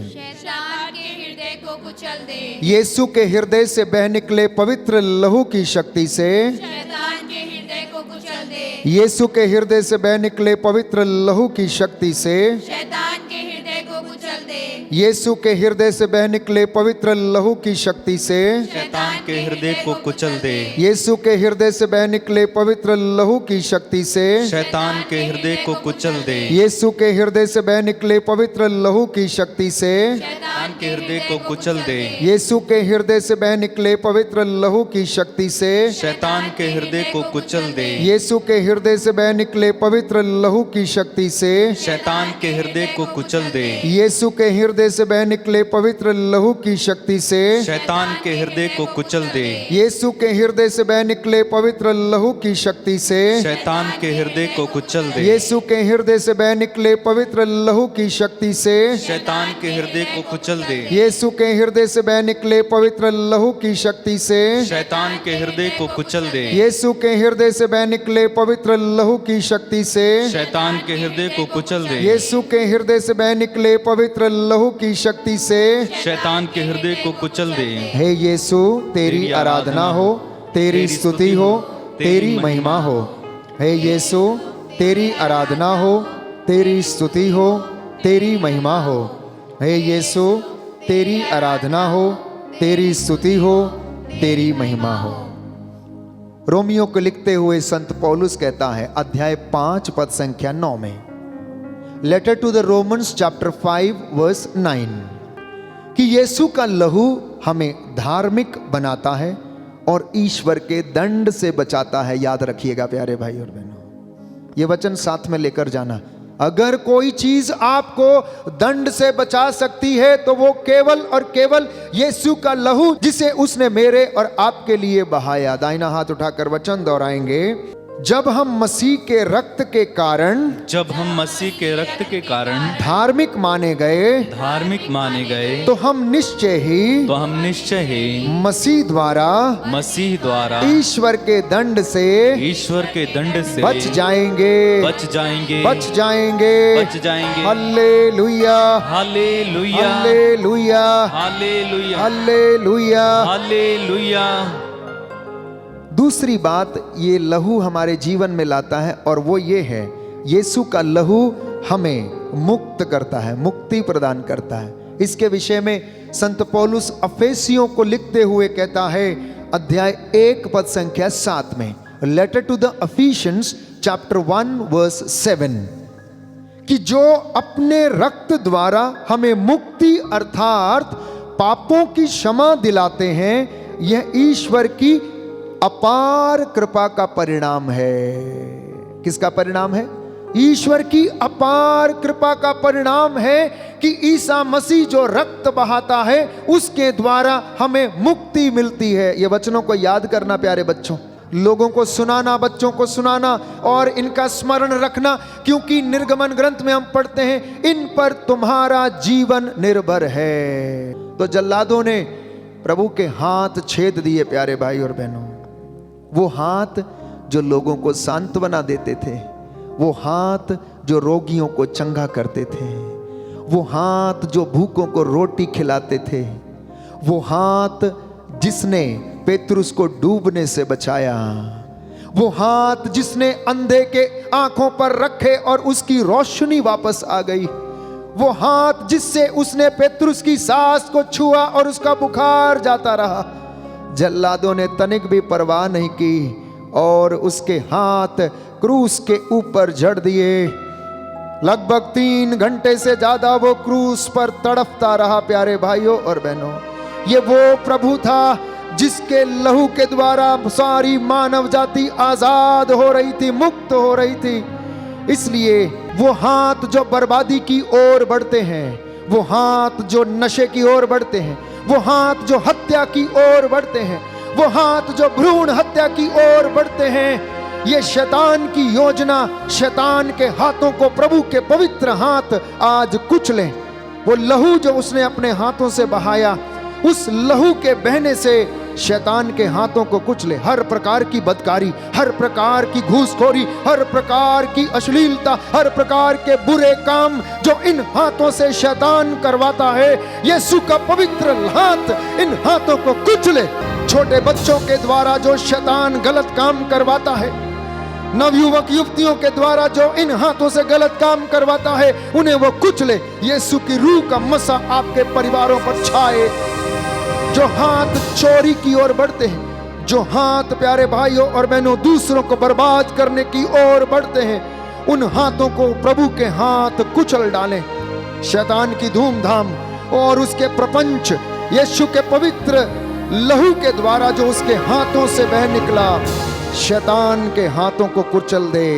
S3: शैतान के हृदय को कुचल दे।
S2: यीशु के हृदय से बह निकले पवित्र लहू की शक्ति से
S3: शैतान के हृदय को कुचल दे।
S2: यीशु के हृदय से बह निकले पवित्र लहू की शक्ति से
S3: शैतान के हृदय को कुचल दे।
S2: यीशु के हृदय से बह निकले पवित्र लहू की शक्ति से
S1: शैतान के हृदय को कुचल दे।
S2: यीशु के हृदय से बह निकले पवित्र लहू की शक्ति से
S1: शैतान के हृदय को कुचल दे।
S2: यीशु के हृदय से बह निकले पवित्र लहू की शक्ति से
S1: शैतान के हृदय को कुचल दे।
S2: यीशु के हृदय से बह निकले पवित्र लहू की शक्ति से
S1: शैतान के हृदय को कुचल दे।
S2: यीशु के हृदय से बह निकले पवित्र लहू की शक्ति से
S1: शैतान के हृदय को कुचल दे।
S2: यीशु के हृदय से बह निकले पवित्र लहू की शक्ति से
S1: शैतान के हृदय को कुचल दे।
S2: यीशु के हृदय से बह निकले पवित्र लहू की शक्ति से
S1: शैतान के हृदय को कुचल दे।
S2: यीशु के हृदय से बह निकले पवित्र लहू की शक्ति से
S1: शैतान के हृदय को कुचल दे।
S2: यीशु के हृदय से बह निकले पवित्र लहू की शक्ति से
S1: शैतान के हृदय को कुचल दे।
S2: यीशु के हृदय से बह निकले पवित्र लहू की शक्ति से
S1: शैतान के हृदय को कुचल दे।
S2: यीशु के हृदय से बह निकले पवित्र लहू की शक्ति से
S1: शैतान के हृदय को कुचल दे।
S2: हे यीशु, तेरी आराधना हो, तेरी स्तुति हो, तेरी महिमा हो। हे यीशु, तेरी आराधना हो, तेरी स्तुति हो, तेरी महिमा हो। हे यीशु, तेरी आराधना हो, तेरी स्तुति हो, तेरी महिमा हो। रोमियो को लिखते हुए संत पौलुस कहता है अध्याय 5 पद संख्या 9 में, letter to the Romans chapter 5 verse 9, कि यीशु का लहू हमें धार्मिक बनाता है और ईश्वर के दंड से बचाता है। याद रखिएगा प्यारे भाई और बहनों, ये वचन साथ में लेकर जाना। अगर कोई चीज आपको दंड से बचा सकती है तो वो केवल और केवल यीशु का लहू, जिसे उसने मेरे और आपके लिए बहाया। दाहिना हाथ उठाकर वचन दोहराएंगे। जब हम मसीह के रक्त के कारण,
S1: जब हम मसीह के रक्त के कारण
S2: धार्मिक माने गए,
S1: धार्मिक माने गए,
S2: तो हम निश्चय ही मसीह द्वारा ईश्वर के दंड से बच जाएंगे। Hallelujah,
S1: hallelujah,
S2: hallelujah,
S1: hallelujah,
S2: hallelujah,
S1: hallelujah.
S2: दूसरी बात ये लहू हमारे जीवन में लाता है, और वो ये है, यीशु का लहू हमें मुक्त करता है, मुक्ति प्रदान करता है। इसके विषय में संत पौलुस अफेसियों को लिखते हुए कहता है, अध्याय 1 पद संख्या 7 में, letter to the Ephesians chapter 1 verse 7, कि जो अपने रक्त द्वारा हमें मुक्ति अर्थात पापों की क्षमा दिलाते हैं, यह ईश्वर की अपार कृपा का परिणाम है। किसका परिणाम है? ईश्वर की अपार कृपा का परिणाम है कि ईसा मसीह जो रक्त बहाता है उसके द्वारा हमें मुक्ति मिलती है। ये वचनों को याद करना प्यारे बच्चों, लोगों को सुनाना, बच्चों को सुनाना और इनका स्मरण रखना, क्योंकि निर्गमन ग्रंथ में हम पढ़ते हैं, इन पर तुम्हारा जीवन निर्भर है। तो जल्लादों ने प्रभु के हाथ छेद दिए प्यारे भाई और बहनों, वो हाथ जो लोगों को सांत्वना देते थे, वो हाथ जो रोगियों को चंगा करते थे, वो हाथ जो भूखों को रोटी खिलाते थे, वो हाथ जिसने पेतरुस को डूबने से बचाया, वो हाथ जिसने अंधे के आंखों पर रखे और उसकी रोशनी वापस आ गई, वो हाथ जिससे उसने पेतरुस की सांस को छुआ और उसका बुखार जाता रहा। जल्लादों ने तनिक भी परवाह नहीं की और उसके हाथ क्रूस के ऊपर जड़ दिए। लगभग 3 घंटे से ज्यादा वो क्रूस पर तड़पता रहा प्यारे भाइयों और बहनों। ये वो प्रभु था जिसके लहू के द्वारा सारी मानव जाति आजाद हो रही थी, मुक्त हो रही थी। इसलिए वो हाथ जो बर्बादी की ओर बढ़ते हैं, वो हाथ जो नशे की ओर बढ़ते हैं, वो हाथ जो हत्या की ओर बढ़ते हैं, वो हाथ जो भ्रूण हत्या की ओर बढ़ते हैं, ये शैतान की योजना, शैतान के हाथों को प्रभु के पवित्र हाथ आज कुचलें। वो लहू जो उसने अपने हाथों से बहाया, उस लहू के बहने से शैतान के हाथों को कुचले। हर प्रकार की बदकारी, हर प्रकार की घूसखोरी, हर प्रकार की अश्लीलता, हर प्रकार के बुरे काम जो इन हाथों से शैतान करवाता है, यीशु का पवित्र हाथ इन हाथों को कुचले। छोटे बच्चों के द्वारा जो शैतान गलत काम करवाता है, नवयुवक युवतियों के द्वारा जो इन हाथों से गलत काम करवाता है, उन्हें वो कुचले। यीशु की रूह का मसा आपके परिवारों पर छाए। जो हाथ चोरी की ओर बढ़ते हैं, जो हाथ प्यारे भाइयों और बहनों दूसरों को बर्बाद करने की ओर बढ़ते हैं, उन हाथों को प्रभु के हाथ कुचल डालें। शैतान की धूमधाम और उसके प्रपंच यीशु के पवित्र लहू के द्वारा जो उसके हाथों से बह निकला, शैतान के हाथों को कुचल दे।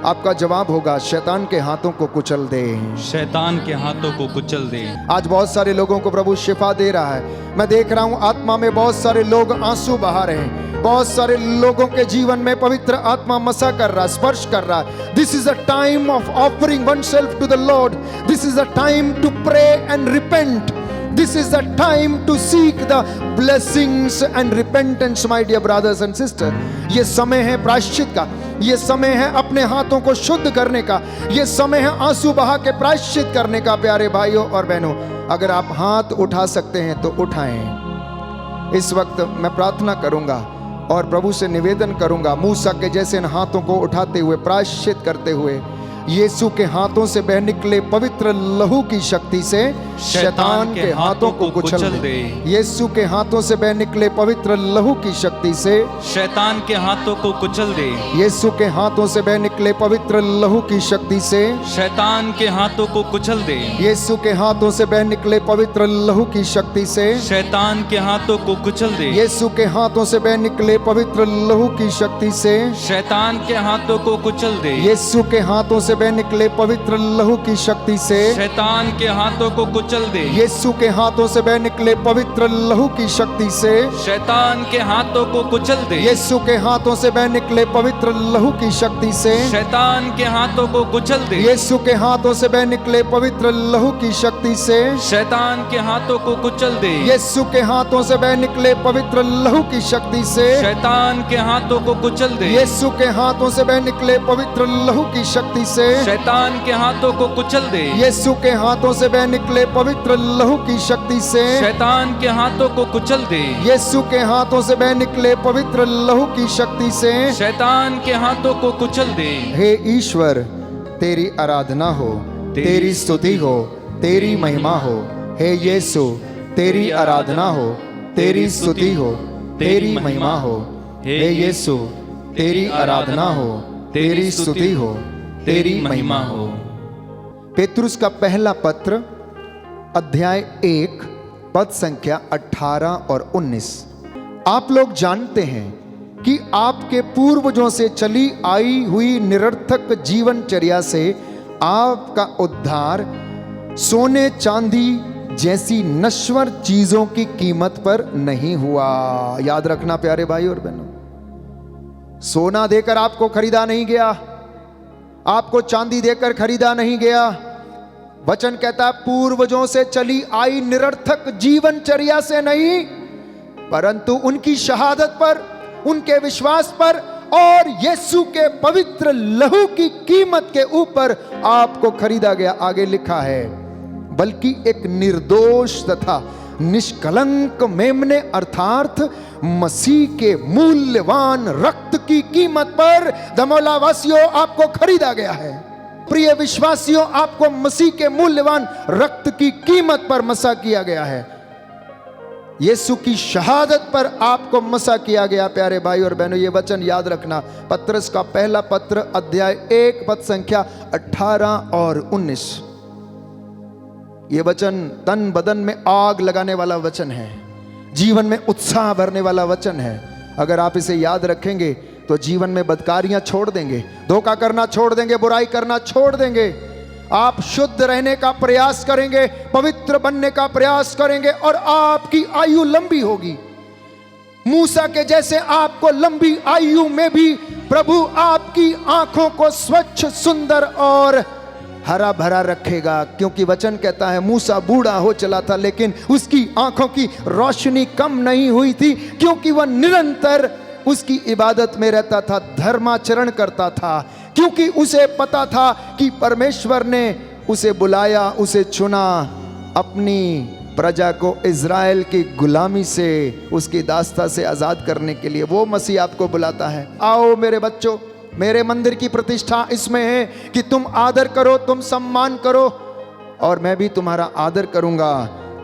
S2: आपका जवाब होगा, शैतान के हाथों को कुचल दे,
S1: शैतान के हाथों को कुचल दे।
S2: आज बहुत सारे लोगों को प्रभु शिफा दे रहा है। मैं देख रहा हूं आत्मा में बहुत सारे लोग आंसू बहा रहे हैं, बहुत सारे लोगों के जीवन में पवित्र आत्मा मसा कर रहा, स्पर्श कर रहा। This is a time of offering oneself to the Lord. This is a time to pray and repent. This is the time to seek the blessings and repentance, my dear brothers and sisters. ये समय है प्रायश्चित का, ये समय है अपने हाथों को शुद्ध करने का, ये समय है आंसू बहा के प्रायश्चित करने का। प्यारे भाइयों और बहनों, अगर आप हाथ उठा सकते हैं तो उठाएं। इस वक्त मैं प्रार्थना करूंगा और प्रभु से निवेदन करूंगा, मूसा के जैसे इन हाथों को उठाते हुए, प्रायश्चित करते हुए, यीशु के हाथों से बह निकले पवित्र पवित्र लहू की शक्ति से शैतान के हाथों को कुचल दे। यीशु के हाथों से बह निकले पवित्र लहू की शक्ति से
S1: शैतान के हाथों को कुचल दे।
S2: यीशु के हाथों से बह निकले पवित्र लहू की शक्ति से
S1: शैतान के हाथों को कुचल दे।
S2: यीशु के हाथों से बह निकले पवित्र लहू की शक्ति से
S1: शैतान के हाथों को कुचल दे।
S2: यीशु के हाथों से बह निकले पवित्र लहू की शक्ति से
S1: शैतान के हाथों को कुचल दे।
S2: यीशु के हाथों से बह निकले पवित्र लहू की शक्ति से
S1: शैतान के हाथों को कुचल दे।
S2: यीशु के हाथों से बह निकले पवित्र लहू की शक्ति से
S1: शैतान के हाथों को कुचल दे।
S2: यीशु के हाथों से बह निकले पवित्र लहू की शक्ति से
S1: शैतान के हाथों को कुचल दे।
S2: यीशु के हाथों से बह निकले पवित्र लहू की शक्ति से
S1: शैतान के हाथों को कुचल दे।
S2: यीशु के हाथों से बह निकले पवित्र लहू की शक्ति से
S1: शैतान के हाथों को कुचल दे।
S2: यीशु के हाथों से बह निकले पवित्र लहू की शक्ति से
S1: शैतान के हाथों को कुचल दे।
S2: यीशु के हाथों से बह निकले पवित्र लहू की शक्ति से
S1: शैतान के हाथों को कुचल दे।
S2: यीशु के हाथों से बह निकले पवित्र लहू की शक्ति से
S1: शैतान के हाथों को कुचल दे।
S2: हे ईश्वर, तेरी आराधना हो, तेरी स्तुति हो, तेरी महिमा हो। हे यीशु, तेरी आराधना हो, तेरी स्तुति हो, तेरी महिमा हो। हे यीशु, तेरी आराधना हो, तेरी स्तुति हो, तेरी महिमा हो। पेतरुस का पहला पत्र अध्याय 1 पद संख्या 18 और 19। आप लोग जानते हैं कि आपके पूर्वजों से चली आई हुई निरर्थक जीवनचर्या से आपका उद्धार सोने चांदी जैसी नश्वर चीजों की कीमत पर नहीं हुआ। याद रखना प्यारे भाई और बहनों, सोना देकर आपको खरीदा नहीं गया, आपको चांदी देकर खरीदा नहीं गया। वचन कहता है पूर्वजों से चली आई निरर्थक जीवनचर्या से नहीं, परंतु उनकी शहादत पर, उनके विश्वास पर और यीशु के पवित्र लहू की कीमत के ऊपर आपको खरीदा गया। आगे लिखा है, बल्कि एक निर्दोष तथा निष्कलंक मेमने अर्थात मसीह के मूल्यवान रक्त की कीमत पर दमोला वासियों आपको खरीदा गया है। प्रिय विश्वासियों, आपको मसीह के मूल्यवान रक्त की कीमत पर मसा किया गया है। यीशु की शहादत पर आपको मसा किया गया। प्यारे भाई और बहनों, ये वचन याद रखना। पत्रस का पहला पत्र अध्याय 1 पद संख्या 18 और 19। ये वचन तन बदन में आग लगाने वाला वचन है, जीवन में उत्साह भरने वाला वचन है। अगर आप इसे याद रखेंगे तो जीवन में बदकारियां छोड़ देंगे, धोखा करना छोड़ देंगे, बुराई करना छोड़ देंगे। आप शुद्ध रहने का प्रयास करेंगे, पवित्र बनने का प्रयास करेंगे और आपकी आयु लंबी होगी। मूसा के जैसे आपको लंबी आयु में भी प्रभु आपकी आंखों को स्वच्छ, सुंदर और हरा भरा रखेगा। क्योंकि वचन कहता है मूसा बूढ़ा हो चला था, लेकिन उसकी आंखों की रोशनी कम नहीं हुई थी, क्योंकि वह निरंतर उसकी इबादत में रहता था, धर्माचरण करता था, क्योंकि उसे पता था कि परमेश्वर ने उसे बुलाया, उसे चुना अपनी प्रजा को इज़राइल की गुलामी से, उसकी दास्ता से आज़ाद करने के लिए। वो मसीह आपको बुलाता है, आओ मेरे बच्चों, मेरे मंदिर की प्रतिष्ठा इसमें है कि तुम आदर करो, तुम सम्मान करो, और मैं भी तुम्हारा आदर करूंगा,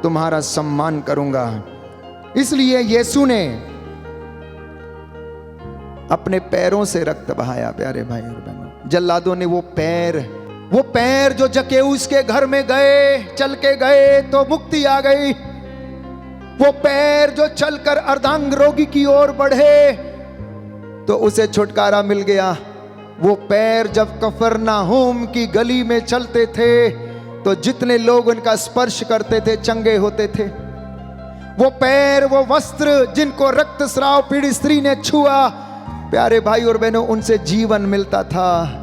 S2: तुम्हारा सम्मान करूंगा। इसलिए यीशु ने अपने पैरों से रक्त बहाया। प्यारे भाई और बहनों, जल्लादों ने वो पैर जो जकेऊस के घर में गए, चल के गए तो मुक्ति आ गई। वो पैर जो चलकर अर्धांग रोगी की ओर बढ़े तो उसे छुटकारा मिल गया। वो पैर जब कफरनाहूम की गली में चलते थे तो जितने लोग उनका स्पर्श करते थे चंगे होते थे। वो पैर, वो वस्त्र जिनको रक्तस्राव पीड़ित स्त्री ने छुआ, प्यारे भाई और बहनों, उनसे जीवन मिलता था।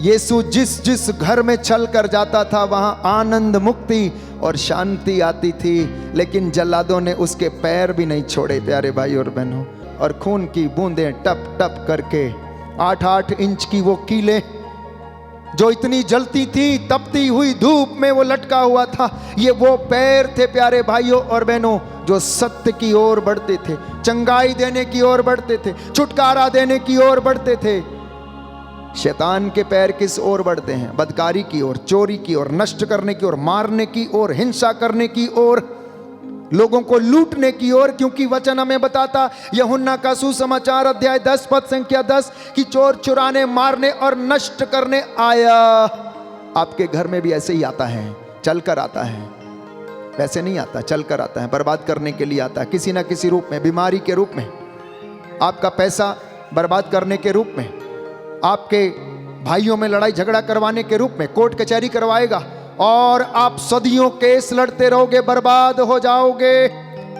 S2: यीशु जिस घर में चल कर जाता था वहां आनंद, मुक्ति और शांति आती थी। लेकिन जल्लादों ने उसके पैर भी नहीं छोड़े प्यारे भाई और बहनों, और खून की बूंदें टप टप करके 8-8 इंच की वो कीलें जो इतनी जलती थी, तपती हुई धूप में वो लटका हुआ था, ये वो पैर थे प्यारे भाइयों और बहनों जो सत्य की ओर बढ़ते थे, चंगाई देने की ओर बढ़ते थे, छुटकारा देने की ओर बढ़ते थे। शैतान के पैर किस ओर बढ़ते हैं? बदकारी की ओर, चोरी की ओर, नष्ट करने की ओर, मारने की ओर, हिंसा करने की ओर, लोगों को लूटने की ओर। क्योंकि वचन हमें बताता, यूहन्ना का सुसमाचार अध्याय 10 पद संख्या 10 कि चोर चुराने, मारने और नष्ट करने आया। आपके घर में भी ऐसे ही आता है, चलकर आता है, वैसे नहीं आता, चलकर आता है, बर्बाद करने के लिए आता है, किसी ना किसी रूप में, बीमारी के रूप में, आपका पैसा बर्बाद करने के रूप में, आपके भाइयों में लड़ाई झगड़ा करवाने के रूप में, कोर्ट कचहरी करवाएगा और आप सदियों केस लड़ते रहोगे, बर्बाद हो जाओगे।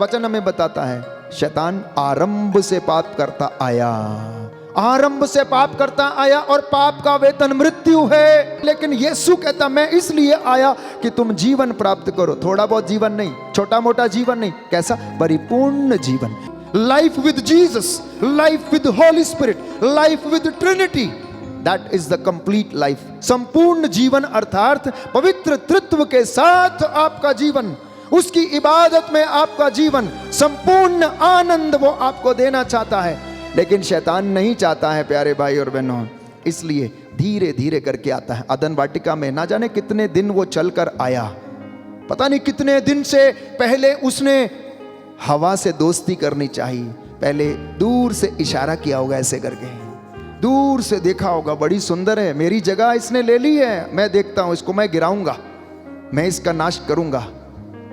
S2: वचन हमें बताता है शैतान आरंभ से पाप करता आया, आरंभ से पाप करता आया और पाप का वेतन मृत्यु है। लेकिन यीशु कहता मैं इसलिए आया कि तुम जीवन प्राप्त करो। थोड़ा बहुत जीवन नहीं, छोटा मोटा जीवन नहीं, कैसा? परिपूर्ण जीवन। Life with Jesus, life with Holi spirit, life with Trinity, that is the complete life. संपूर्ण जीवन अर्थात पवित्र तृत्व के साथ आपका जीवन, उसकी इबादत में आपका जीवन, संपूर्ण आनंद वो आपको देना चाहता है। लेकिन शैतान नहीं चाहता है प्यारे भाई और बहनों, इसलिए धीरे धीरे करके आता है। अदन वाटिका में ना जाने कितने दिन वो चलकर आया, पता नहीं कितने दिन से पहले उसने हवा से दोस्ती करनी चाहिए। पहले दूर से इशारा किया होगा, ऐसे करके दूर से देखा होगा, बड़ी सुंदर है, मेरी जगह इसने ले ली है, मैं देखता हूं इसको, मैं गिराऊंगा, मैं इसका नाश करूंगा।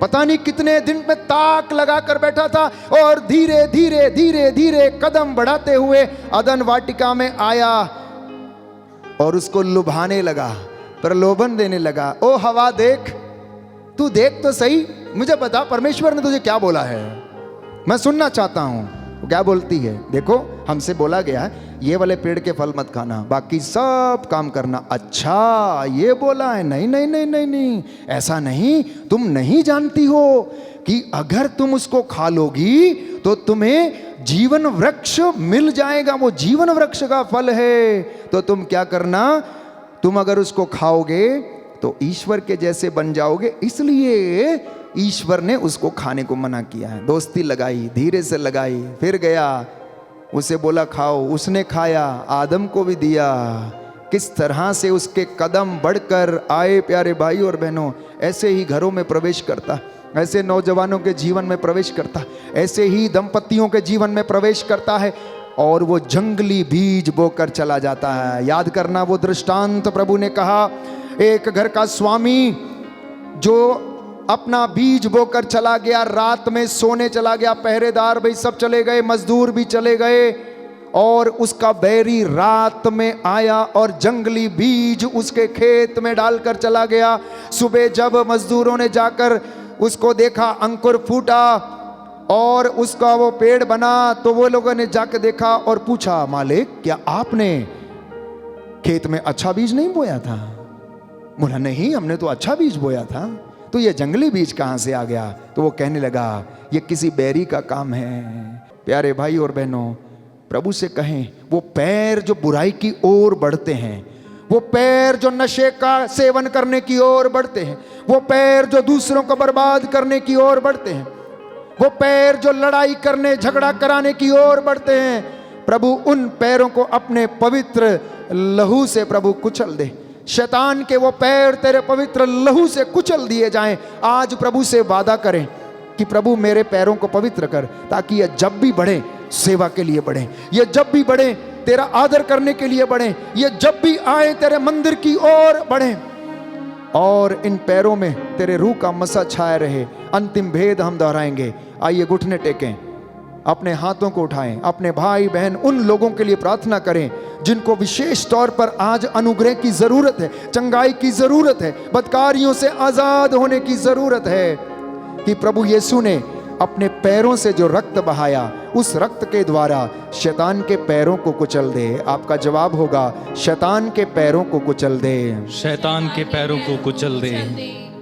S2: पता नहीं कितने दिन में ताक लगा कर बैठा था और धीरे धीरे धीरे धीरे कदम बढ़ाते हुए अदन वाटिका में आया और उसको लुभाने लगा, प्रलोभन देने लगा। ओ हवा देख, तू देख तो सही, मुझे बता परमेश्वर ने तुझे क्या बोला है, मैं सुनना चाहता हूं। वो क्या बोलती है? देखो हमसे बोला गया है ये वाले पेड़ के फल मत खाना, बाकी सब काम करना। अच्छा ये बोला है? नहीं नहीं नहीं नहीं नहीं, ऐसा नहीं, तुम नहीं जानती हो कि अगर तुम उसको खा लोगी तो तुम्हें जीवन वृक्ष मिल जाएगा, वो जीवन वृक्ष का फल है। तो तुम क्या करना, तुम अगर उसको खाओगे तो ईश्वर के जैसे बन जाओगे, इसलिए ईश्वर ने उसको खाने को मना किया है। दोस्ती लगाई, धीरे से लगाई, फिर गया उसे बोला खाओ, उसने खाया, आदम को भी दिया। किस तरह से उसके कदम बढ़कर आए प्यारे भाई और बहनों। ऐसे ही घरों में प्रवेश करता, ऐसे नौजवानों के जीवन में प्रवेश करता, ऐसे ही दंपतियों के जीवन में प्रवेश करता है और वो जंगली बीज बोकर चला जाता है। याद करना वो दृष्टांत प्रभु ने कहा, एक घर का स्वामी जो अपना बीज बोकर चला गया, रात में सोने चला गया, पहरेदार भाई सब चले गए, मजदूर भी चले गए और उसका बैरी रात में आया और जंगली बीज उसके खेत में डालकर चला गया। सुबह जब मजदूरों ने जाकर उसको देखा, अंकुर फूटा और उसका वो पेड़ बना, तो वो लोगों ने जाकर देखा और पूछा, मालिक क्या आपने खेत में अच्छा बीज नहीं बोया था? बोला नहीं, हमने तो अच्छा बीज बोया था, तो ये जंगली बीज कहां से आ गया? तो वो कहने लगा ये किसी बैरी का काम है। प्यारे भाई और बहनों, प्रभु से कहें वो पैर जो बुराई की ओर बढ़ते हैं, वो पैर जो नशे का सेवन करने की ओर बढ़ते हैं, वो पैर जो दूसरों को बर्बाद करने की ओर बढ़ते हैं, वो पैर जो लड़ाई करने झगड़ा कराने की ओर बढ़ते हैं, प्रभु उन पैरों को अपने पवित्र लहू से प्रभु कुचल दे। शैतान के वो पैर तेरे पवित्र लहू से कुचल दिए जाएं। आज प्रभु से वादा करें कि प्रभु मेरे पैरों को पवित्र कर, ताकि ये जब भी बढ़े सेवा के लिए बढ़े, ये जब भी बढ़े तेरा आदर करने के लिए बढ़े, ये जब भी आए तेरे मंदिर की ओर बढ़े और इन पैरों में तेरे रूह का मसा छाया रहे। अंतिम भेद हम दोहराएंगे। आइए घुटने टेकें, अपने हाथों को उठाएं, अपने भाई बहन उन लोगों के लिए प्रार्थना करें जिनको विशेष तौर पर आज अनुग्रह की जरूरत है, चंगाई की जरूरत है, बदकारियों से आजाद होने की जरूरत है। कि प्रभु यीशु ने अपने पैरों से जो रक्त बहाया, उस रक्त के द्वारा शैतान के पैरों को कुचल दे। आपका जवाब होगा शैतान के पैरों को कुचल दे,
S1: शैतान के पैरों को कुचल दे।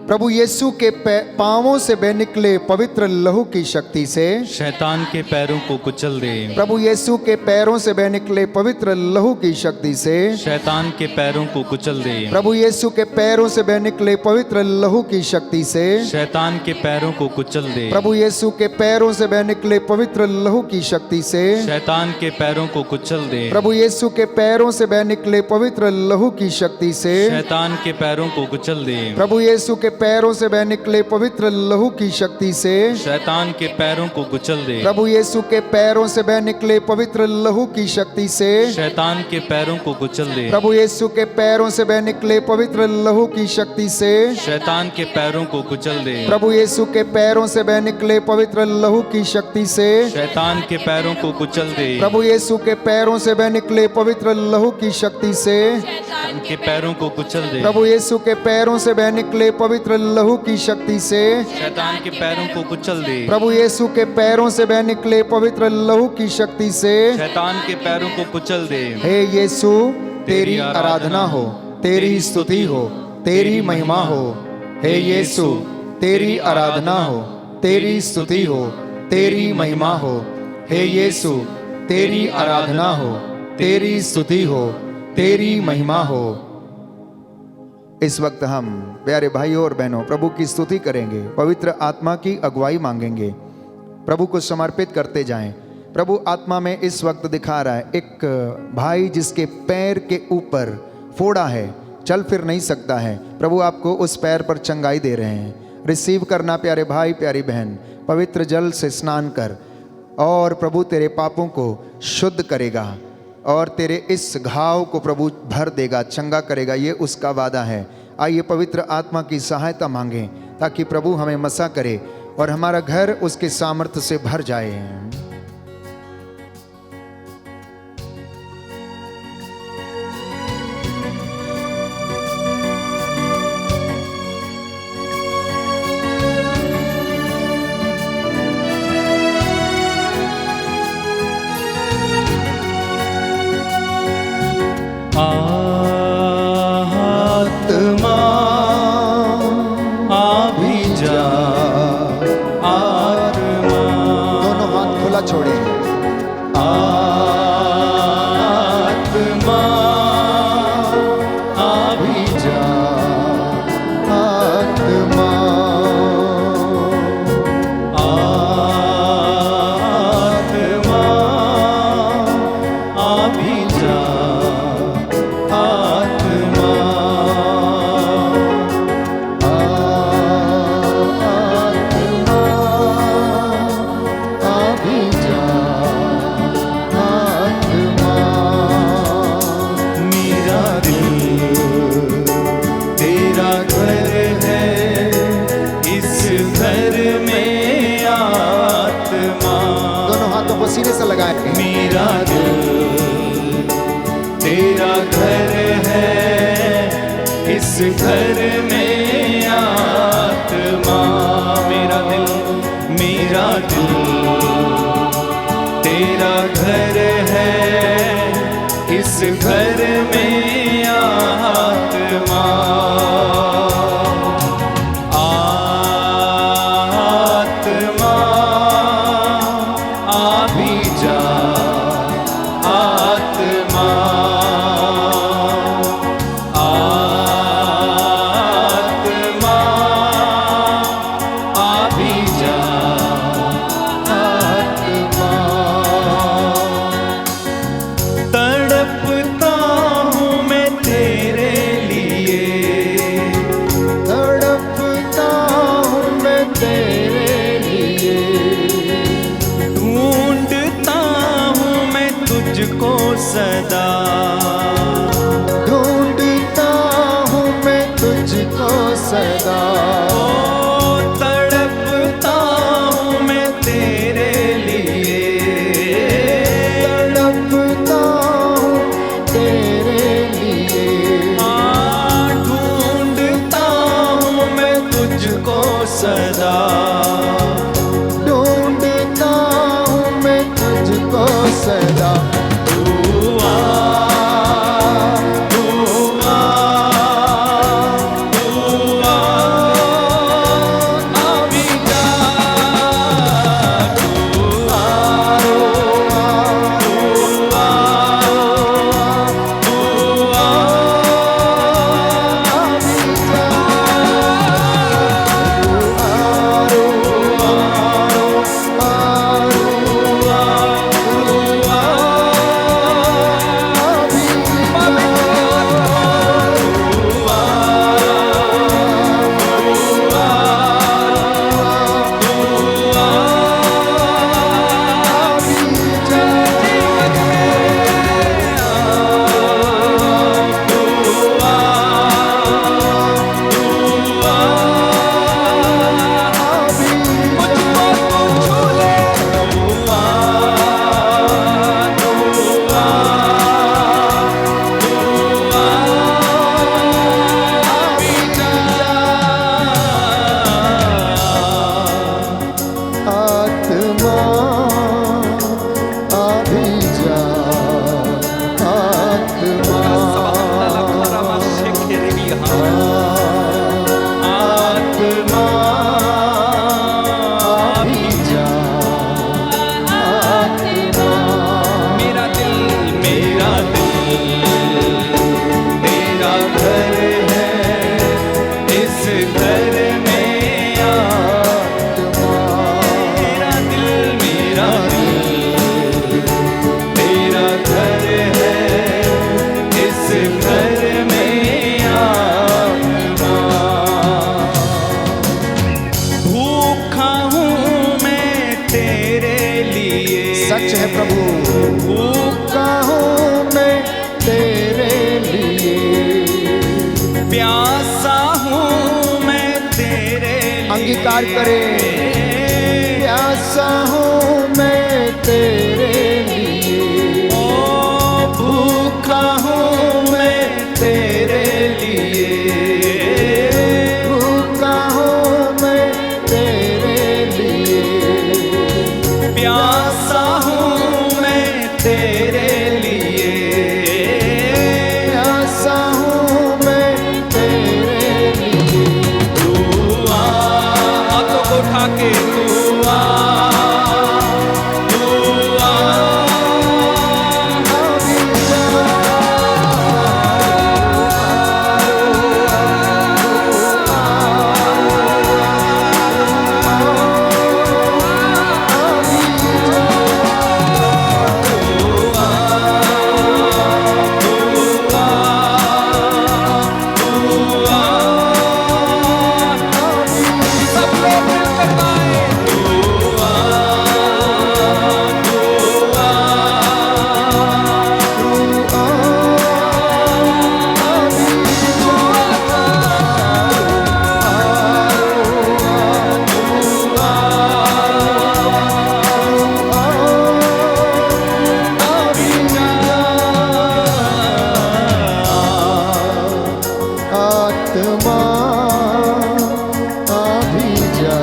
S2: प्रभु यीशु के पांवों से बह निकले पवित्र लहू की शक्ति से
S1: शैतान के पैरों को कुचल दे।
S2: प्रभु यीशु के पैरों से बह निकले पवित्र लहू की शक्ति से
S1: शैतान के पैरों को कुचल दे।
S2: प्रभु यीशु के पैरों से बह निकले पवित्र लहू की शक्ति से
S1: शैतान के पैरों को कुचल दे।
S2: प्रभु यीशु के पैरों से बह निकले पवित्र लहू की शक्ति से
S1: शैतान के पैरों को कुचल दे।
S2: प्रभु यीशु के पैरों से बह निकले पवित्र लहू की शक्ति से
S1: शैतान के पैरों को कुचल दे।
S2: प्रभु यीशु के पैरों से बह निकले पवित्र लहू की शक्ति से
S1: शैतान के पैरों को कुचल दे।
S2: प्रभु यीशु के पैरों से बह निकले पवित्र लहू की शक्ति से
S1: शैतान के पैरों को कुचल दे।
S2: प्रभु यीशु के पैरों से बह निकले पवित्र लहू की शक्ति से
S1: शैतान के पैरों को कुचल दे।
S2: प्रभु यीशु के पैरों से बह निकले पवित्र लहू की शक्ति से
S1: शैतान के पैरों को कुचल दे।
S2: प्रभु यीशु के पैरों से बह निकले पवित्र लहू की शक्ति से
S1: शैतान के पैरों को कुचल दे।
S2: प्रभु यीशु के पैरों से बह निकले पवित्र लहू की शक्ति से
S1: शैतान के पैरों को कुचल दे।
S2: प्रभु यीशु के पैरों से बह निकले पवित्र लहू की शक्ति से
S1: शैतान के पैरों को कुचल दे।
S2: हे यीशु तेरी आराधना हो, तेरी स्तुति हो, तेरी महिमा हो। हे यीशु तेरी आराधना हो, तेरी स्तुति हो, तेरी महिमा हो। हे यीशु तेरी आराधना हो, तेरी स्तुति हो, तेरी महिमा हो। इस वक्त हम प्यारे भाइयों और बहनों प्रभु की स्तुति करेंगे, पवित्र आत्मा की अगुवाई मांगेंगे, प्रभु को समर्पित करते जाएं। प्रभु आत्मा में इस वक्त दिखा रहा है एक भाई जिसके पैर के ऊपर फोड़ा है, चल फिर नहीं सकता है। प्रभु आपको उस पैर पर चंगाई दे रहे हैं। रिसीव करना प्यारे भाई प्यारी बहन, पवित्र जल से स्नान कर और प्रभु तेरे पापों को शुद्ध करेगा और तेरे इस घाव को प्रभु भर देगा, चंगा करेगा, ये उसका वादा है। आइए पवित्र आत्मा की सहायता मांगें ताकि प्रभु हमें मसा करे और हमारा घर उसके सामर्थ्य से भर जाए।
S1: आत्मा अभी जा, आत्मा
S2: दोनों हाथ खुला छोड़े।
S1: आत्मा अभी जा,
S2: आत्मा
S1: आत्मा अभी जा, आत्मा
S2: अभी जा, आत्मा
S1: मेरा दिल तेरा घर है, इस घर में आत्मा।
S2: दोनों हाथों को सीने से लगाए।
S1: मेरा दिल तेरा घर है, इस घर में आत्मा। मेरा दिल तेरा घर है, इस घर में आत्मा। आत्मा अभी जा, आत्मा आत्मा अभी जा,
S2: आत्मा
S1: तड़पता हूँ मैं तेरे लिए,
S2: तड़पता हूँ मैं तेरे लिए,
S1: ढूंढता हूँ मैं तुझको सदा,
S2: ढूंढता हूँ मैं तुझको सदा।
S1: ओ तड़पता हूँ मैं तेरे लिए,
S2: तड़पता हूँ तेरे लिए,
S1: ढूंढता हूँ मैं तुझको सदा।
S2: ढूंढता हूँ मैं तुझको सदा।
S1: तू आ
S2: सच है प्रभु, भूखा हूँ मैं तेरे लिए,
S1: प्यासा हूँ मैं तेरे लिए।
S2: अंगीकार करें, प्यासा हूँ मैं तेरे लिए,
S1: ओ भूखा हूँ मैं तेरे लिए,
S2: भूखा हूँ मैं तेरे लिए,
S1: प्यासा हूँ मैं तेरे लिए,
S2: प्यासा हूँ मैं तेरे लिए।
S1: तू आ, हाथों को उठा के तू आ, तू आ, सब लोग मिलकर गाएं। तू आ, तू आ,
S2: आत्मा अभी जा,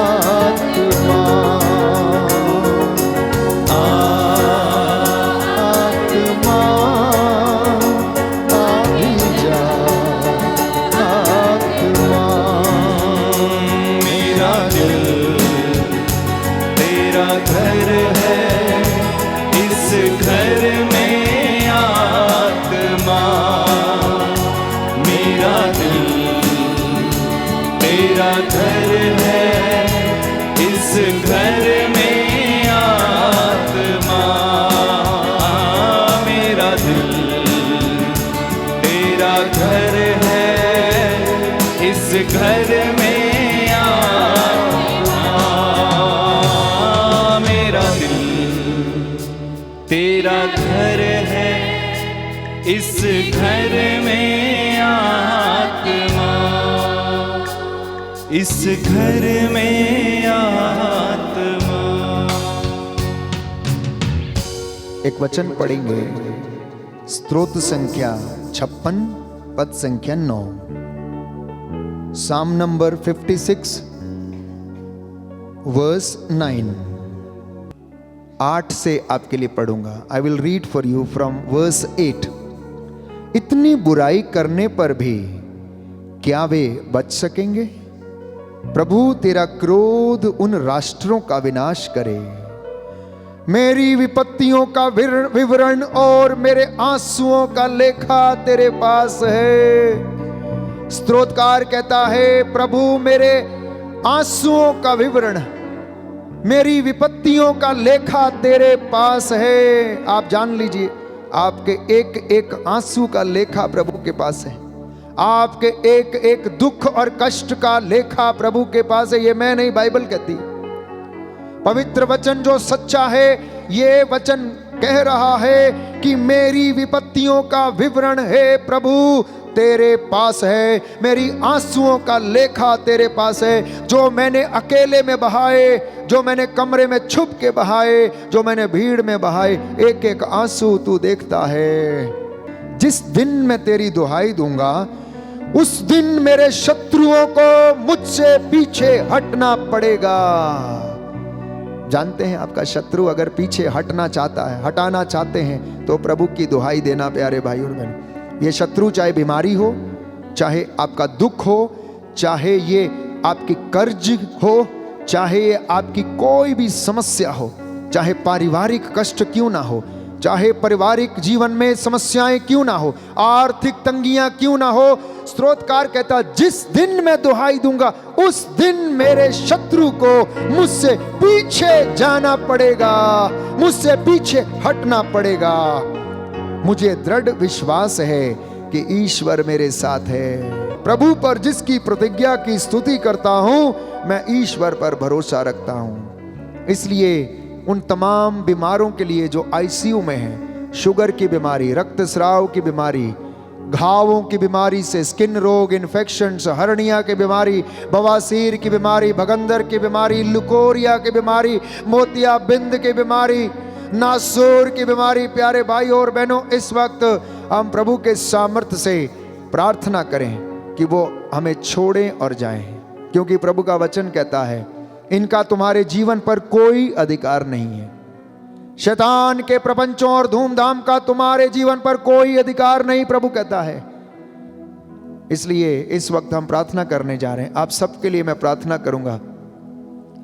S2: आत्मा आत्मा अभी जा, आत्मा
S1: मेरा दिल तेरा घर है, इस घर में आत्मा, मेरा दिल तेरा घर है, इस घर में आत्मा, मेरा दिल तेरा घर है, इस घर में आत्मा, मेरा दिल तेरा घर है, इस घर में आत्मा, इस घर में आत्मा।
S2: एक वचन पढ़ेंगे, स्तोत्र संख्या 56 पद संख्या 9, साम नंबर 56 वर्स 9। 8 से आपके लिए पढ़ूंगा। I will read for you from verse 8। इतनी बुराई करने पर भी क्या वे बच सकेंगे? प्रभु तेरा क्रोध उन राष्ट्रों का विनाश करे। मेरी विपत्तियों का विवरण और मेरे आंसुओं का लेखा तेरे पास है। स्तोत्रकार कहता है, प्रभु मेरे आंसुओं का विवरण, मेरी विपत्तियों का लेखा तेरे पास है। आप जान लीजिए, आपके एक एक आंसू का लेखा प्रभु के पास है। आपके एक एक दुख और कष्ट का लेखा प्रभु के पास है। ये मैं नहीं, बाइबल कहती। पवित्र वचन जो सच्चा है, ये वचन कह रहा है कि मेरी विपत्तियों का विवरण है प्रभु तेरे पास है। मेरी आंसुओं का लेखा तेरे पास है। जो मैंने अकेले में बहाए, जो मैंने कमरे में छुप के बहाए, जो मैंने भीड़ में बहाए, एक एक आंसू तू देखता है। जिस दिन मैं तेरी दुहाई दूंगा, उस दिन मेरे शत्रुओं को मुझसे पीछे हटना पड़ेगा। जानते हैं, आपका शत्रु अगर पीछे हटना चाहता है, हटाना चाहते हैं, तो प्रभु की दुहाई देना प्यारे भाई और बहन। ये शत्रु चाहे बीमारी हो, चाहे आपका दुख हो, चाहे ये आपकी कर्ज हो, चाहे ये आपकी कोई भी समस्या हो, चाहे पारिवारिक कष्ट क्यों ना हो, चाहे पारिवारिक जीवन में समस्याएं क्यों ना हो, आर्थिक तंगियां क्यों ना हो, स्तोत्रकार कहता, जिस दिन मैं दुहाई दूंगा, उस दिन मेरे शत्रु को मुझसे पीछे जाना पड़ेगा, मुझसे पीछे हटना पड़ेगा। मुझे दृढ़ विश्वास है कि ईश्वर मेरे साथ है। प्रभु पर जिसकी प्रतिज्ञा की स्तुति करता हूं, मैं ईश्वर पर भरोसा रखता हूं। इसलिए उन तमाम बीमारों के लिए जो आईसीयू में हैं, शुगर की बीमारी, रक्तस्राव की बीमारी, घावों की बीमारी से, स्किन रोग, इन्फेक्शंस, हर्निया की बीमारी, बवासीर की बीमारी, भगंदर की बीमारी, लुकोरिया की बीमारी, मोतियाबिंद की बीमारी, नासूर की बीमारी। प्यारे भाई और बहनों, इस वक्त हम प्रभु के सामर्थ्य से प्रार्थना करें कि वो हमें छोड़ें और जाएं, क्योंकि प्रभु का वचन कहता है इनका तुम्हारे जीवन पर कोई अधिकार नहीं है। शैतान के प्रपंचों और धूमधाम का तुम्हारे जीवन पर कोई अधिकार नहीं, प्रभु कहता है। इसलिए इस वक्त हम प्रार्थना करने जा रहे हैं। आप सबके लिए मैं प्रार्थना करूंगा,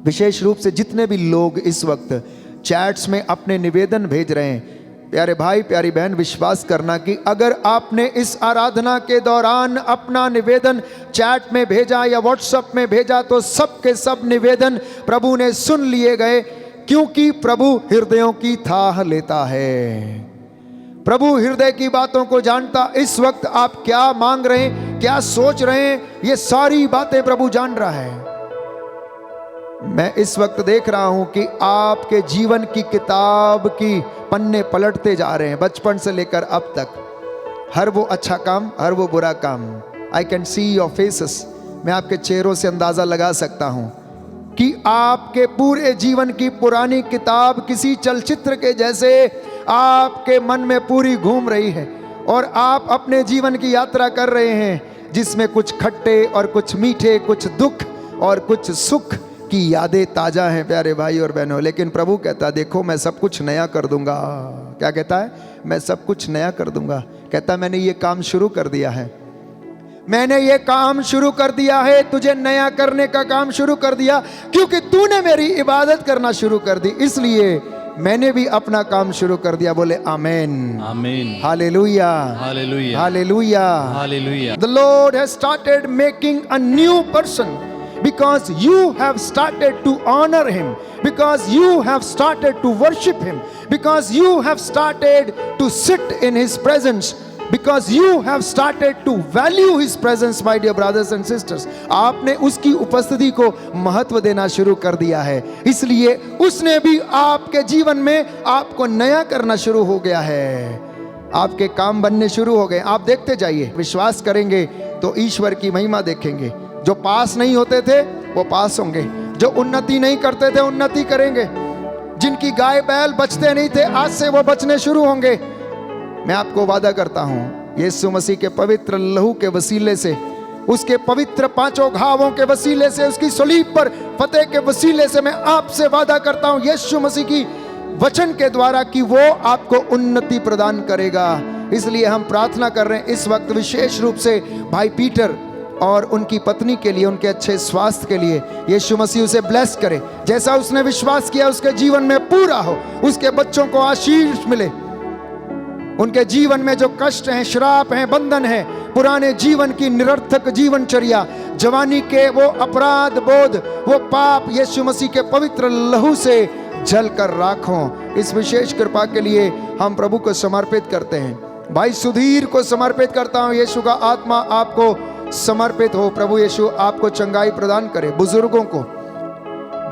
S2: विशेष रूप से जितने भी लोग इस वक्त चैट्स में अपने निवेदन भेज रहे हैं। प्यारे भाई प्यारी बहन, विश्वास करना कि अगर आपने इस आराधना के दौरान अपना निवेदन चैट में भेजा या व्हाट्सएप में भेजा तो सब के सब निवेदन प्रभु ने सुन लिए गए, क्योंकि प्रभु हृदयों की थाह लेता है। प्रभु हृदय की बातों को जानता। इस वक्त आप क्या मांग रहे हैं, क्या सोच रहे हैं, ये सारी बातें प्रभु जान रहा है। मैं इस वक्त देख रहा हूं कि आपके जीवन की किताब की पन्ने पलटते जा रहे हैं, बचपन से लेकर अब तक। हर वो अच्छा काम, हर वो बुरा काम। I can see your faces. मैं आपके चेहरों से अंदाजा लगा सकता हूं कि आपके पूरे जीवन की पुरानी किताब किसी चलचित्र के जैसे आपके मन में पूरी घूम रही है, और आप अपने जीवन की यात्रा कर रहे हैं, जिसमें कुछ खट्टे और कुछ मीठे, कुछ दुख और कुछ सुख की यादें ताजा हैं प्यारे भाई और बहनों। लेकिन प्रभु कहता, देखो मैं सब कुछ नया कर दूंगा। क्या कहता है? मैं सब कुछ नया कर दूंगा। कहता, मैंने ये काम शुरू कर दिया है, मैंने ये काम शुरू कर दिया है, तुझे नया करने का काम शुरू कर दिया, क्योंकि तूने मेरी इबादत करना शुरू कर दी, इसलिए मैंने भी अपना काम शुरू कर दिया। बोले आमीन,
S1: आमीन,
S2: hallelujah,
S1: hallelujah,
S2: hallelujah,
S1: hallelujah.
S2: The Lord has started making a new person because you have started to honor him, because you have started to worship him, because you have started to sit in his presence, because you have started to value his presence, my dear brothers and sisters. आपने उसकी उपस्थिति को महत्व देना शुरू कर दिया है, इसलिए उसने भी आपके जीवन में आपको नया करना शुरू हो गया है। आपके काम बनने शुरू हो गए। आप देखते जाइए, विश्वास करेंगे तो ईश्वर की महिमा देखेंगे। जो पास नहीं होते थे वो पास होंगे, जो उन्नति नहीं करते थे उन्नति करेंगे, जिनकी गाय बैल बचते नहीं थे आज से वो बचने शुरू होंगे। मैं आपको वादा करता हूं, यीशु मसीह के पवित्र लहू के वसीले से, उसके पवित्र पांचों घावों के वसीले से, उसकी सलीब पर फतेह के वसीले से मैं आपसे वादा करता हूं, यीशु मसीह की वचन के द्वारा, कि वो आपको उन्नति प्रदान करेगा। इसलिए हम प्रार्थना कर रहे हैं इस वक्त विशेष रूप से भाई पीटर और उनकी पत्नी के लिए, उनके अच्छे स्वास्थ्य के लिए। यीशु मसीह उसे ब्लेस करे, जैसा उसने विश्वास किया उसके जीवन में पूरा हो, उसके बच्चों को आशीष मिले, उनके जीवन में जो कष्ट हैं, श्राप हैं, बंधन हैं, पुराने जीवन की निरर्थक जीवनचर्या, जवानी के वो अपराध बोध, वो पाप यीशु मसीह के पवित्र लहू से जल कर राखों। इस विशेष कृपा के लिए हम प्रभु को समर्पित करते हैं। भाई सुधीर को समर्पित करता हूं। यीशु का आत्मा आपको समर्पित हो। प्रभु यीशु आपको चंगाई प्रदान करे। बुजुर्गों को,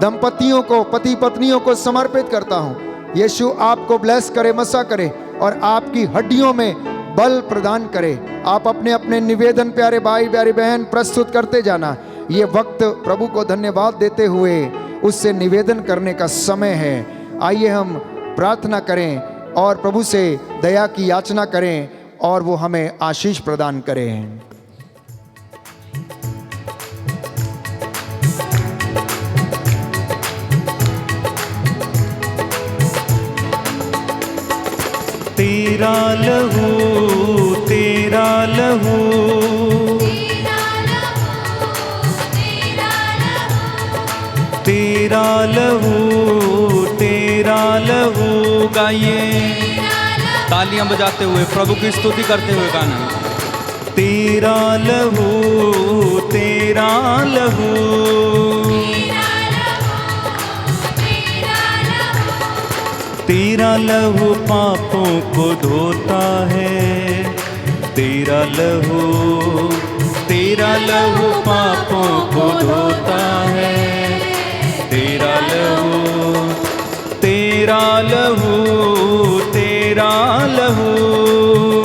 S2: दंपतियों को, पति पत्नियों को समर्पित करता हूं। यीशु आपको ब्लेस करे, मसा करे और आपकी हड्डियों में बल प्रदान करे। आप अपने अपने निवेदन प्यारे भाई प्यारी बहन प्रस्तुत करते जाना। ये वक्त प्रभु को धन्यवाद देते हुए उससे निवेदन करने का समय है। आइए हम प्रार्थना करें और प्रभु से दया की याचना करें और वो हमें आशीष प्रदान करें।
S1: तेरा लहू, तेरा लहू,
S3: तेरा लहू, तेरा लहू,
S1: तेरा लहू, तेरा लहू। गाइए तालियां बजाते हुए, प्रभु की स्तुति करते हुए गाना। तेरा लहू, तेरा लहू, तेरा लहू पापों को धोता है। तेरा लहू, तेरा लहू पापों को धोता है। तेरा लहू, तेरा लहू तेरा लहू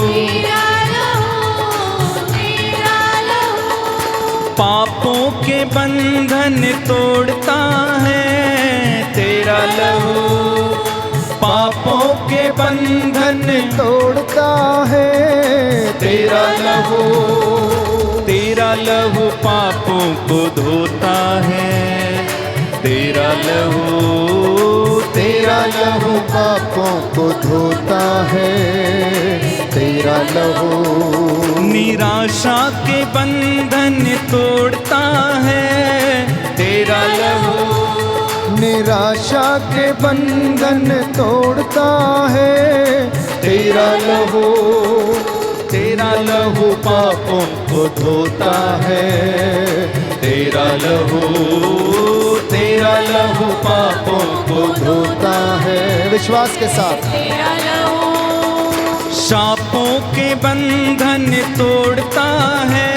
S3: तेरा लहू तेरा लहू
S1: पापों के बंधन तोड़ता है तेरा लहू पापों के बंधन
S2: तोड़ता है
S1: तेरा लहू तेरा लहू पापों को धोता है तेरा लहू
S2: तेरा लहू पापों को धोता है तेरा लहू
S1: निराशा के बंधन तोड़ता है तेरा लहू
S2: निराशा के बंधन तोड़ता है तेरा लहू
S1: तेरा लहू पापों को धोता है तेरा लहू तेरा लहू पापों को
S2: धोता है। विश्वास के साथ
S3: तेरा लहू
S1: शापों के बंधन तोड़ता है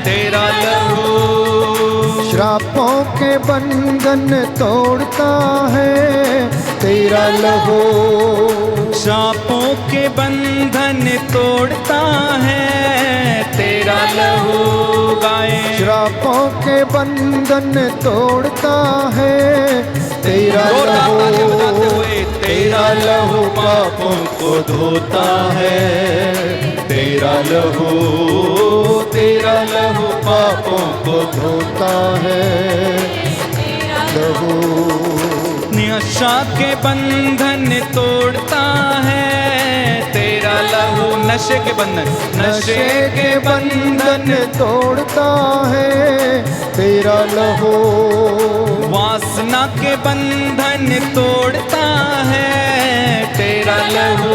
S1: तेरा लहू
S2: श्रापों के बंधन तोड़ता है तेरा लहू
S1: शापों के बंधन तोड़ता है तेरा लहू गाए
S2: श्रापों के बंधन तोड़ता है तेरा लहू
S1: तेरा लहू पापों को धोता है तेरा लहू तेरा लहू पापों को
S2: धोता है लहू
S1: नशा के बंधन तोड़ता है तेरा लहू नशे के बंधन
S2: नशे के बंधन तोड़ता है तेरा लहू
S1: वासना के बंधन तोड़ता है तेरा लहू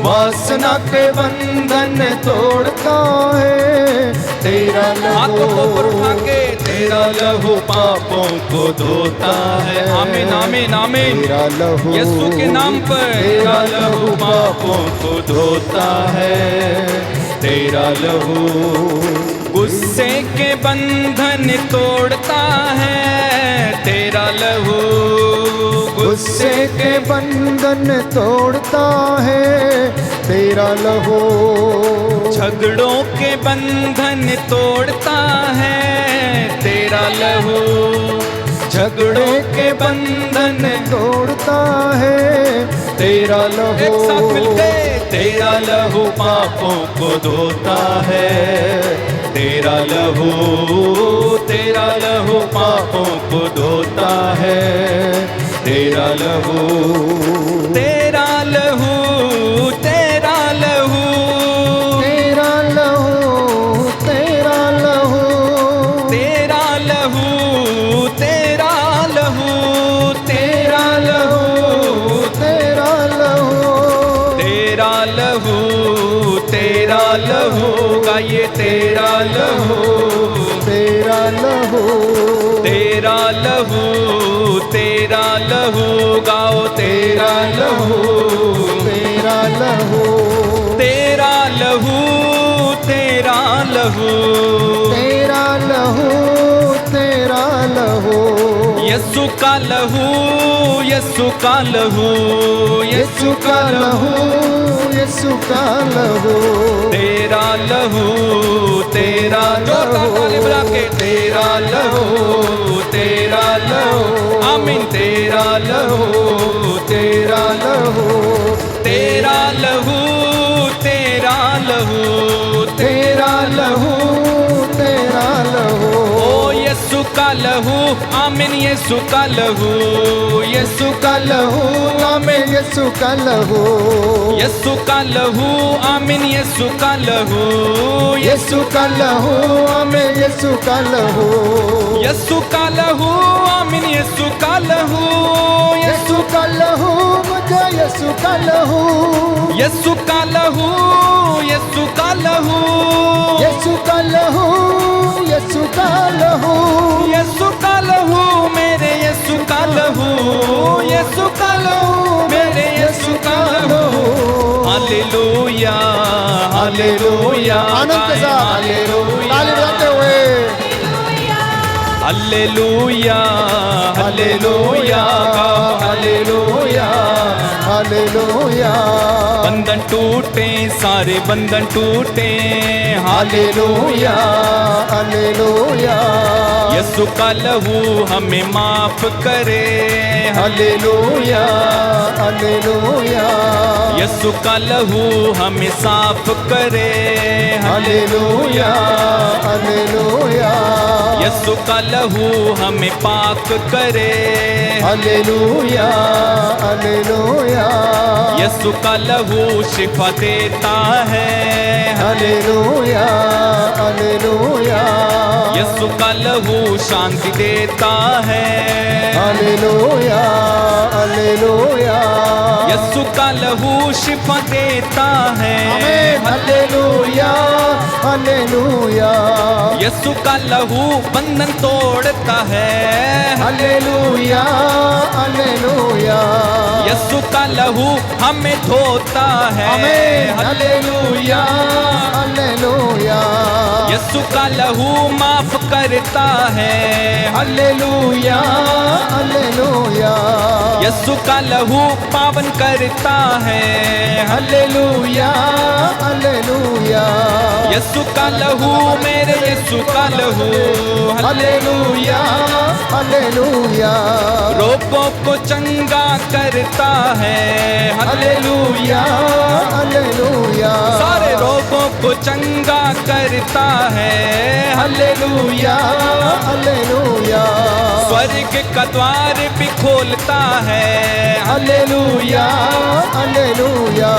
S2: वासना के बंधन तोड़ता है तेरा
S1: हाथों को ऊपर उठा
S2: लहू
S1: के तेरा लहू पापों को धोता है आमीन आमीन आमीन
S2: तेरा लहू
S1: यीशु के नाम पर तेरा लहू पापों को धोता है तेरा लहू गुस्से के बंधन तोड़ता है तेरा लहू
S2: गुस्से के बंधन तोड़ता है तेरा लहू
S1: झगड़ों के बंधन तोड़ता है तेरा लहू झगड़ों के बंधन
S2: तोड़ता है तेरा लहू
S1: एक साथ मिलके तेरा लहू पापों को धोता है तेरा लहू पापों को धोता है तेरा लहू तेरा लहू तेरा लहू
S2: तेरा लहू तेरा लहू
S1: तेरा लहू तेरा लहू तेरा लहू
S2: तेरा लहू
S1: तेरा लहू तेरा लहू गाइए तेरा लहू
S2: तेरा लहू
S1: तेरा लहू तेरा लहू गाओ तेरा लहू
S2: तेरा लहू
S1: तेरा लहू तेरा लहू
S2: तेरा लहू तेरा लहू
S1: यीशु का लहू यीशु का लहू
S2: यीशु का लहू यीशु का लहू
S1: तेरा लहू तेरा जोरदार ताली बजा के तेरा लहू तेरा लहू आमीन तेरा लहू
S2: तेरा लहू
S1: तेरा लहू तेरा लहू
S2: तेरा लहू तेरा लहू
S1: ओ यीशु का लहू आमीन यीशु का लहू यीशु का लहू
S2: आमीन यीशु का लहू
S1: यीशु का लहू आमीन यीशु का लहू
S2: यीशु का लहू आमीन यीशु का लहू
S1: यीशु का लहू आमीन यीशु का लहू
S2: यीशु का लहू मुझे यीशु का लहू
S1: यीशु का लहू यीशु का लहू
S2: यीशु का लहू यीशु का लहू
S1: यीशु का लहू मेरे यीशु का लहू यीशु का लहू मेरे यीशु का लहू हालेलुया हालेलुया
S2: आनंद के साथ
S1: हालेलुया
S2: ताली बजाते हुए
S1: hallelujah hallelujah hallelujah
S2: hallelujah hallelujah
S1: बंधन टूटे, सारे बंधन टूटे,
S2: हालेलुया हालेलुया
S1: यीशु का लहू हमें माफ करे,
S2: हालेलुया हालेलुया
S1: यीशु का लहू हमें साफ करे,
S2: हालेलुया हालेलुया
S1: यीशु का लहू हमें पाक करे,
S2: हालेलुया हालेलुया
S1: यीशु का लहू शिफा देता है,
S2: हालेलुया हालेलुया
S1: यीशु का लहू शांति देता है,
S2: हालेलुया हालेलुया
S1: यीशु का लहू शिफा देता है,
S2: हालेलुया हालेलुया
S1: यीशु का लहू बंधन तोड़ता है,
S2: हालेलुया हालेलुया
S1: यीशु का लहू हमें धोता है,
S2: हालेलुया हालेलुया
S1: यीशु का लहू माफ करता है,
S2: हालेलुया हालेलुया
S1: यीशु का लहू पावन करता है,
S2: हालेलुया हालेलुया
S1: यीशु का लहू मेरे यीशु का लहू,
S2: हालेलुया हालेलुया
S1: रोगों को चंगा करता है,
S2: हालेलुया हालेलुया
S1: सारे रोगों को चंगा करता है,
S2: हालेलुया हालेलुया
S1: स्वर्ग का द्वार भी खोलता है,
S2: हालेलुया हालेलुया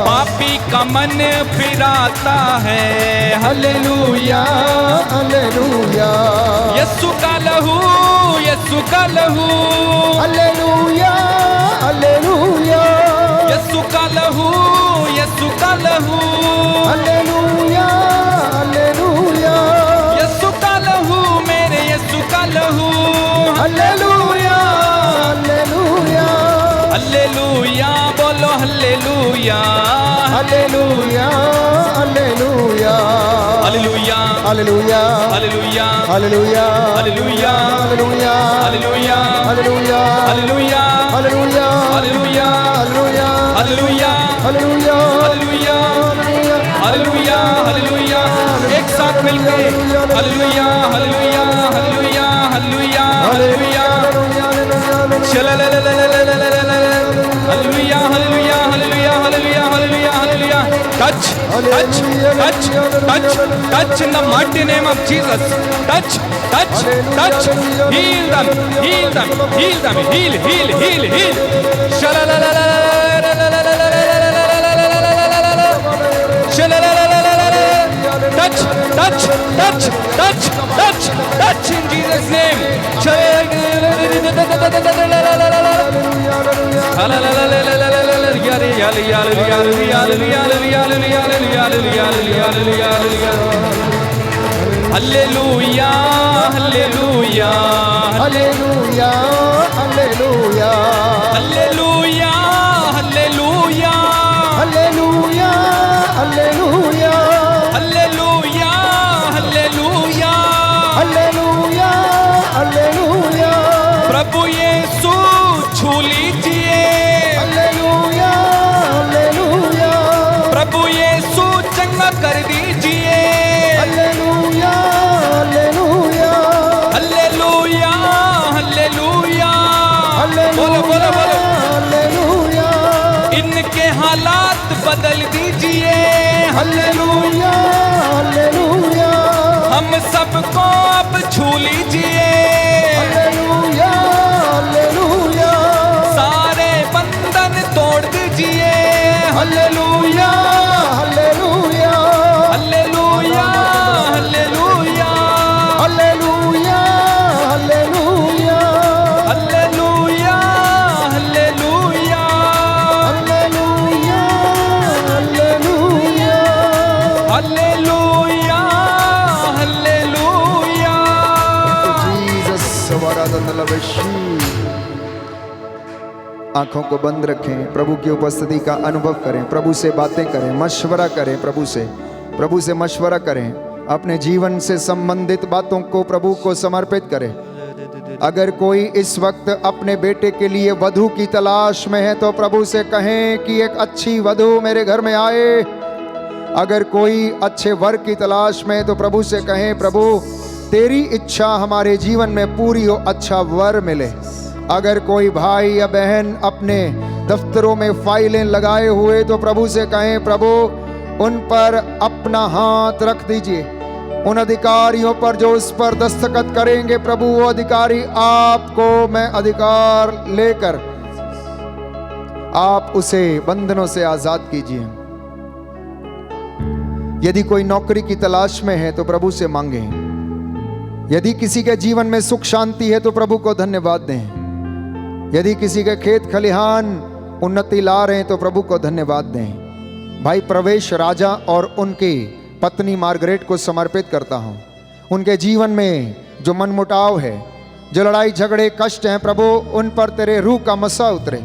S1: पापी का मन फिराता है,
S2: हालेलुया हालेलुया
S1: यीशु का लहू, यीशु का लहू,
S2: हालेलुया हालेलुया
S1: यीशु का लहू, यीशु का लहू,
S2: हालेलुया हालेलुया
S1: यीशु का लहू मेरे यीशु का लहू,
S2: हालेलुया हालेलुया
S1: हल्लेलुया बोलो hallelujah,
S2: hallelujah hallelujah
S1: hallelujah,
S2: hallelujah
S1: hallelujah,
S2: hallelujah
S1: hallelujah,
S2: hallelujah
S1: hallelujah,
S2: hallelujah
S1: hallelujah,
S2: hallelujah
S1: hallelujah,
S2: hallelujah
S1: hallelujah,
S2: hallelujah
S1: hallelujah, hallelujah, hallelujah, एक साथ मिलकर hallelujah, hallelujah, hallelujah, hallelujah, hallelujah, hallelujah, hallelujah, hallelujah, hallelujah, hallelujah, hallelujah, touch, touch, touch, touch, touch in the mighty name of Jesus, touch, touch, touch, heal them, heal them, heal them, heal, heal, heal, heal, touch, touch, touch, touch, touch, touch in Jesus' name. Hallelujah, hallelujah,
S2: hallelujah hallelujah
S1: hallelujah, hallelujah,
S2: hallelujah hallelujah
S1: hallelujah, hallelujah.
S2: Hallelujah hallelujah
S1: प्रभु यीशु छू लीजिए,
S2: hallelujah hallelujah
S1: प्रभु यीशु चंगा कर दीजिए,
S2: hallelujah hallelujah
S1: hallelujah, hallelujah, बोलो बोलो बोलो,
S2: hallelujah
S1: इनके हालात बदल दीजिए,
S2: हालेलुया हालेलुया
S1: हम सबको अब छू लीजिए,
S2: हालेलुया हालेलुया
S1: सारे बंधन तोड़ दीजिए,
S2: hallelujah hallelujah
S1: hallelujah, hallelujah,
S2: hallelujah hallelujah
S1: hallelujah, hallelujah,
S2: hallelujah hallelujah
S1: hallelujah, hallelujah.
S2: Jesus आंखों को बंद रखें, प्रभु की उपस्थिति का अनुभव करें, प्रभु से बातें करें, मशवरा करें, प्रभु से मशवरा करें, अपने जीवन से संबंधित बातों को प्रभु को समर्पित करें। अगर कोई इस वक्त अपने बेटे के लिए वधू की तलाश में है तो प्रभु से कहें कि एक अच्छी वधू मेरे घर में आए। अगर कोई अच्छे वर की तलाश में है तो प्रभु से कहें प्रभु तेरी इच्छा हमारे जीवन में पूरी हो, अच्छा वर मिले। अगर कोई भाई या बहन अपने दफ्तरों में फाइलें लगाए हुए तो प्रभु से कहें प्रभु उन पर अपना हाथ रख दीजिए। उन अधिकारियों पर जो उस पर दस्तखत करेंगे प्रभु वो अधिकारी आपको मैं अधिकार लेकर आप उसे बंधनों से आजाद कीजिए। यदि कोई नौकरी की तलाश में है तो प्रभु से मांगे। यदि किसी के जीवन में सुख शांति है तो प्रभु को धन्यवाद दें। यदि किसी के खेत खलिहान उन्नति ला रहे हैं तो प्रभु को धन्यवाद दें। भाई प्रवेश राजा और उनकी पत्नी मार्गरेट को समर्पित करता हूं। उनके जीवन में जो मनमुटाव है, जो लड़ाई झगड़े कष्ट हैं प्रभु उन पर तेरे रूह का मसा उतरे।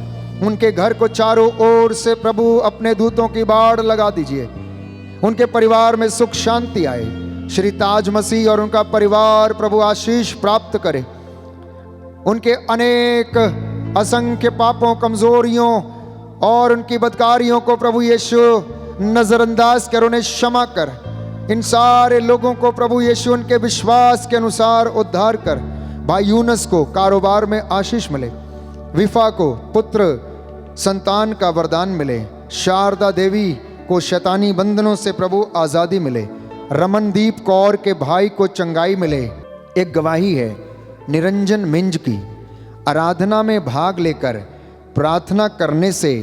S2: उनके घर को चारों ओर से प्रभु अपने दूतों की बाढ़ लगा दीजिए। उनके परिवार में सुख शांति आए। श्री ताज मसीह और उनका परिवार प्रभु आशीष प्राप्त करे। उनके अनेक असंख्य पापों कमजोरियों और उनकी बदकारियों को प्रभु यीशु नजरअंदाज कर उन्हें क्षमा कर। इन सारे लोगों को प्रभु यीशु उनके विश्वास के अनुसार उद्धार कर। भाई यूनस को कारोबार में आशीष मिले। विफा को पुत्र संतान का वरदान मिले। शारदा देवी को शैतानी बंधनों से प्रभु आजादी मिले। रमनदीप कौर के भाई को चंगाई मिले। एक गवाही है निरंजन मिंज की। आराधना में भाग लेकर प्रार्थना करने से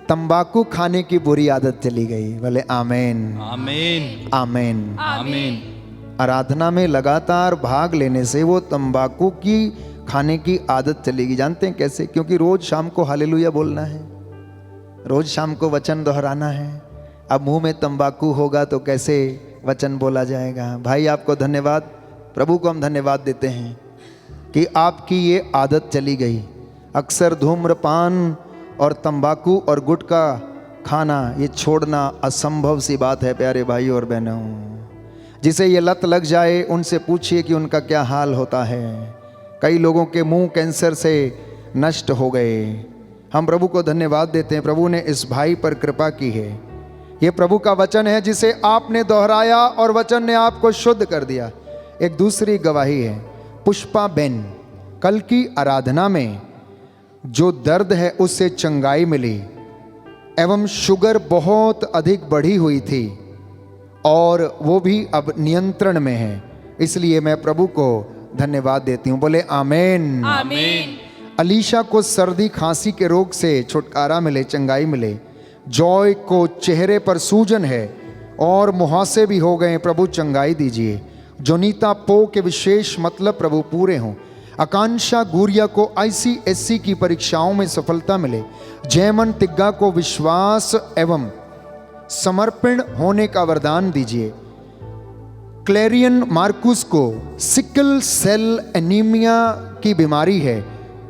S2: तंबाकू खाने की बुरी आदत चली गई। बोले आमेन
S1: आमीन
S2: आमेन।
S1: आमीन।
S2: आराधना में लगातार भाग लेने से वो तंबाकू की खाने की आदत चलेगी। जानते हैं कैसे? क्योंकि रोज शाम को हालेलुया बोलना है, रोज शाम को वचन दोहराना है। अब मुंह में तंबाकू होगा तो कैसे वचन बोला जाएगा? भाई आपको धन्यवाद, प्रभु को हम धन्यवाद देते हैं कि आपकी ये आदत चली गई। अक्सर धूम्रपान और तंबाकू और गुटखा खाना ये छोड़ना असंभव सी बात है प्यारे भाई और बहनों। जिसे ये लत लग जाए उनसे पूछिए कि उनका क्या हाल होता है। कई लोगों के मुंह कैंसर से नष्ट हो गए। हम प्रभु को धन्यवाद देते हैं, प्रभु ने इस भाई पर कृपा की है। ये प्रभु का वचन है जिसे आपने दोहराया और वचन ने आपको शुद्ध कर दिया। एक दूसरी गवाही है पुष्पा बेन। कल की आराधना में जो दर्द है उससे चंगाई मिली एवं शुगर बहुत अधिक बढ़ी हुई थी और वो भी अब नियंत्रण में है। इसलिए मैं प्रभु को धन्यवाद देती हूँ। बोले आमेन
S3: आमीन।
S2: अलीशा को सर्दी खांसी के रोग से छुटकारा मिले, चंगाई मिले। जॉय को चेहरे पर सूजन है और मुहासे भी हो गए, प्रभु चंगाई दीजिए। जोनीता पो के विशेष मतलब प्रभु पूरे हों। आकांक्षा गुरिया को ICSC की परीक्षाओं में सफलता मिले। जयमन तिग्गा को विश्वास एवं समर्पण होने का वरदान दीजिए। क्लेरियन मार्कुस को सिकल सेल एनीमिया की बीमारी है।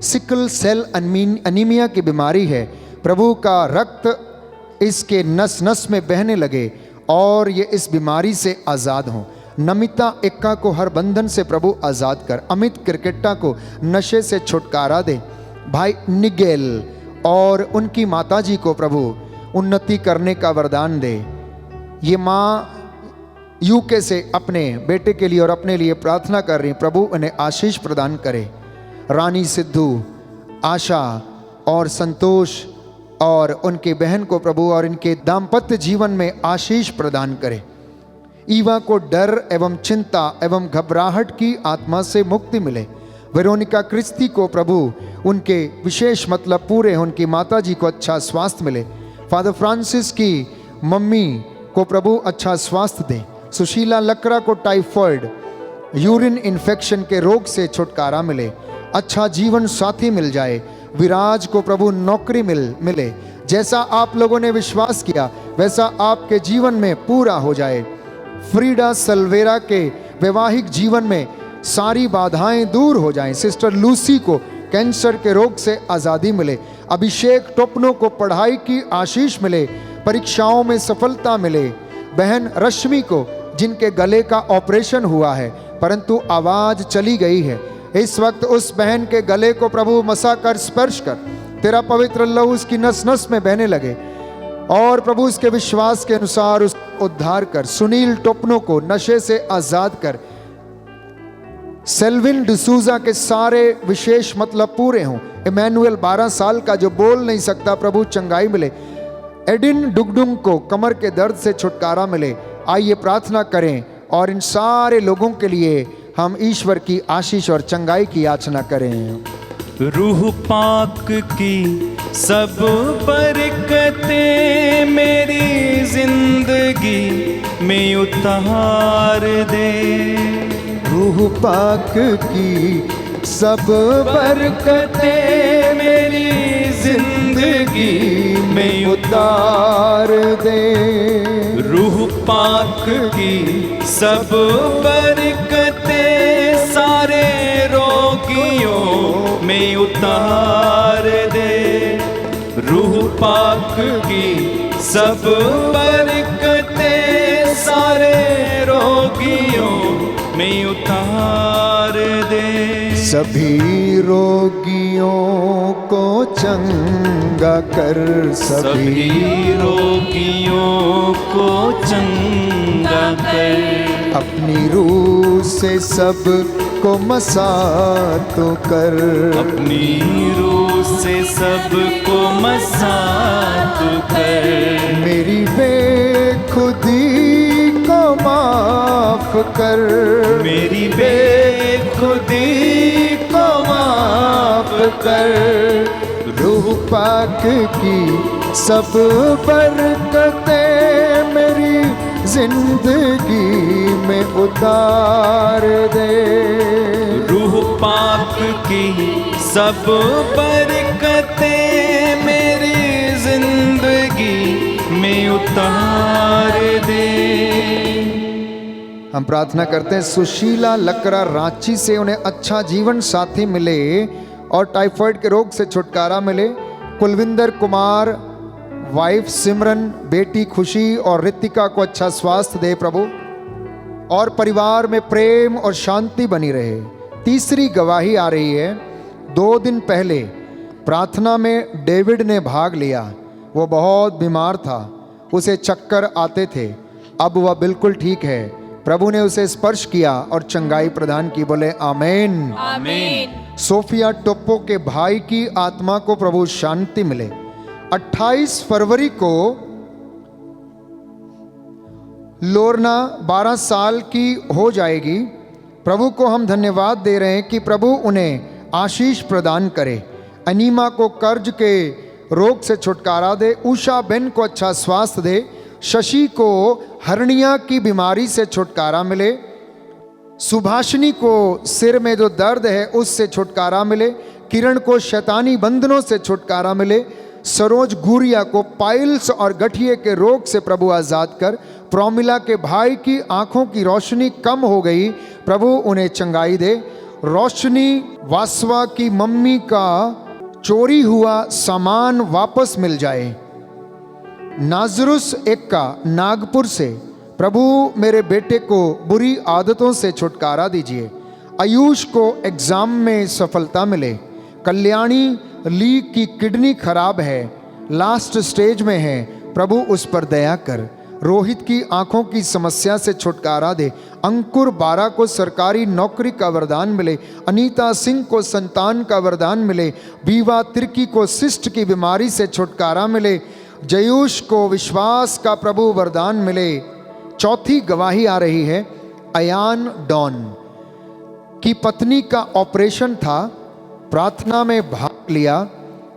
S2: सिकल सेल एनीमिया की बीमारी है। प्रभु का रक्त इसके नस नस में बहने लगे और ये इस बीमारी से आज़ाद हों। नमिता एक्का को हर बंधन से प्रभु आज़ाद कर। अमित क्रिकेटा को नशे से छुटकारा दे। भाई निगेल और उनकी माताजी को प्रभु उन्नति करने का वरदान दे। ये माँ यूके से अपने बेटे के लिए और अपने लिए प्रार्थना कर रही, प्रभु उन्हें आशीष प्रदान करे। रानी सिद्धू, आशा और संतोष और उनके बहन को प्रभु और इनके दाम्पत्य जीवन में आशीष प्रदान करे। ईवा को डर एवं चिंता एवं घबराहट की आत्मा से मुक्ति मिले। वेरोनिका क्रिस्ती को प्रभु उनके विशेष मतलब पूरे हों, उनकी माताजी को अच्छा स्वास्थ्य मिले। फादर फ्रांसिस की मम्मी को प्रभु अच्छा स्वास्थ्य दें। सुशीला लकड़ा को टाइफॉइड यूरिन इन्फेक्शन के रोग से छुटकारा मिले। अच्छा जीवन साथी मिल जाए। विराज को प्रभु नौकरी मिले। जैसा आप लोगों ने विश्वास किया वैसा आपके जीवन में पूरा हो जाए। फ्रीडा सल्वेरा के वैवाहिक जीवन में सारी बाधाएं दूर हो जाएं। सिस्टर लूसी को कैंसर के रोग से आज़ादी मिले। अभिषेक टोपनो को पढ़ाई की आशीष मिले, परीक्षाओं में सफलता मिले। बहन रश्मि को जिनके गले का ऑपरेशन हुआ है परंतु आवाज़ चली गई है, इस वक्त उस बहन के गले को प्रभु मसा कर, स्पर्श कर, तेरा पवित्र लहू उसकी नस नस में बहने लगे और प्रभु उसके विश्वास के अनुसार उस उद्धार कर। सुनील टोपनो को नशे से आजाद कर। सेल्विन डिसूजा के सारे विशेष मतलब पूरे हों। इमैनुअल 12 साल का जो बोल नहीं सकता, प्रभु चंगाई मिले। एडिन डुगडुंग को कमर के दर्द से छुटकारा मिले। आइए प्रार्थना करें और इन सारे लोगों के लिए हम ईश्वर की आशीष और चंगाई की याचना करें।
S1: रूह पाक की सब बरकतें मेरी जिंदगी में उतार दे।
S2: रूह पाक की सब बरकतें मेरी जिंदगी में उतार दे।
S1: रूह पाक की सब बरकतें सारे रोगियों में उतार दे। रूह पाक की सब बरकतें सारे रोगियों में उतार दे।
S2: सभी रोगियों को चंगा कर।
S1: सभी रोगियों को चंगा कर।
S2: अपनी रूह से सब को मसा तो कर।
S1: अपनी रूह से सबको मसा तो कर।
S2: मेरी बेखुदी को माफ कर।
S1: मेरी बेखुदी
S2: को माफ कर। रूह पाक की सब बरकतें मेरी जिंदगी में उतार दे।
S1: रूह पाक की सब बरकतें मेरी जिंदगी में उतार दे।
S2: हम प्रार्थना करते हैं सुशीला लकड़ा रांची से उन्हें अच्छा जीवन साथी मिले और टाइफाइड के रोग से छुटकारा मिले। कुलविंदर कुमार, वाइफ सिमरन, बेटी खुशी और रितिका को अच्छा स्वास्थ्य दे प्रभु, और परिवार में प्रेम और शांति बनी रहे। तीसरी गवाही आ रही है। 2 दिन पहले प्रार्थना में डेविड ने भाग लिया। वो बहुत बीमार था, उसे चक्कर आते थे। अब वह बिल्कुल ठीक है। प्रभु ने उसे स्पर्श किया और चंगाई प्रदान की। बोले आमीन।
S3: आमीन।
S2: सोफिया टोप्पो के भाई की आत्मा को प्रभु शांति मिले। 28 फरवरी को लोरना 12 साल की हो जाएगी। प्रभु को हम धन्यवाद दे रहे हैं कि प्रभु उन्हें आशीष प्रदान करे। अनीमा को कर्ज के रोग से छुटकारा दे। उषा बेन को अच्छा स्वास्थ्य दे। शशि को हर्निया की बीमारी से छुटकारा मिले। सुभाषिनी को सिर में जो दर्द है उससे छुटकारा मिले। किरण को शैतानी बंधनों से छुटकारा मिले। सरोज गुरिया को पाइल्स और गठिए के रोग से प्रभु आजाद कर। प्रोमिला के भाई की आंखों की रोशनी कम हो गई, प्रभु उन्हें चंगाई दे। रोशनी वासवा की मम्मी का चोरी हुआ सामान वापस मिल जाए। नाजरुस एक्का नागपुर से, प्रभु मेरे बेटे को बुरी आदतों से छुटकारा दीजिए। आयुष को एग्जाम में सफलता मिले। कल्याणी ली की किडनी खराब है, लास्ट स्टेज में है, प्रभु उस पर दया कर। रोहित की आंखों की समस्या से छुटकारा दे। अंकुर 12 को सरकारी नौकरी का वरदान मिले। अनीता सिंह को संतान का वरदान मिले। बीवा तिर्की को सिस्ट की बीमारी से छुटकारा मिले। जयूष को विश्वास का प्रभु वरदान मिले। चौथी गवाही आ रही है। अयान डॉन की पत्नी का ऑपरेशन था, प्रार्थना में भाग लिया,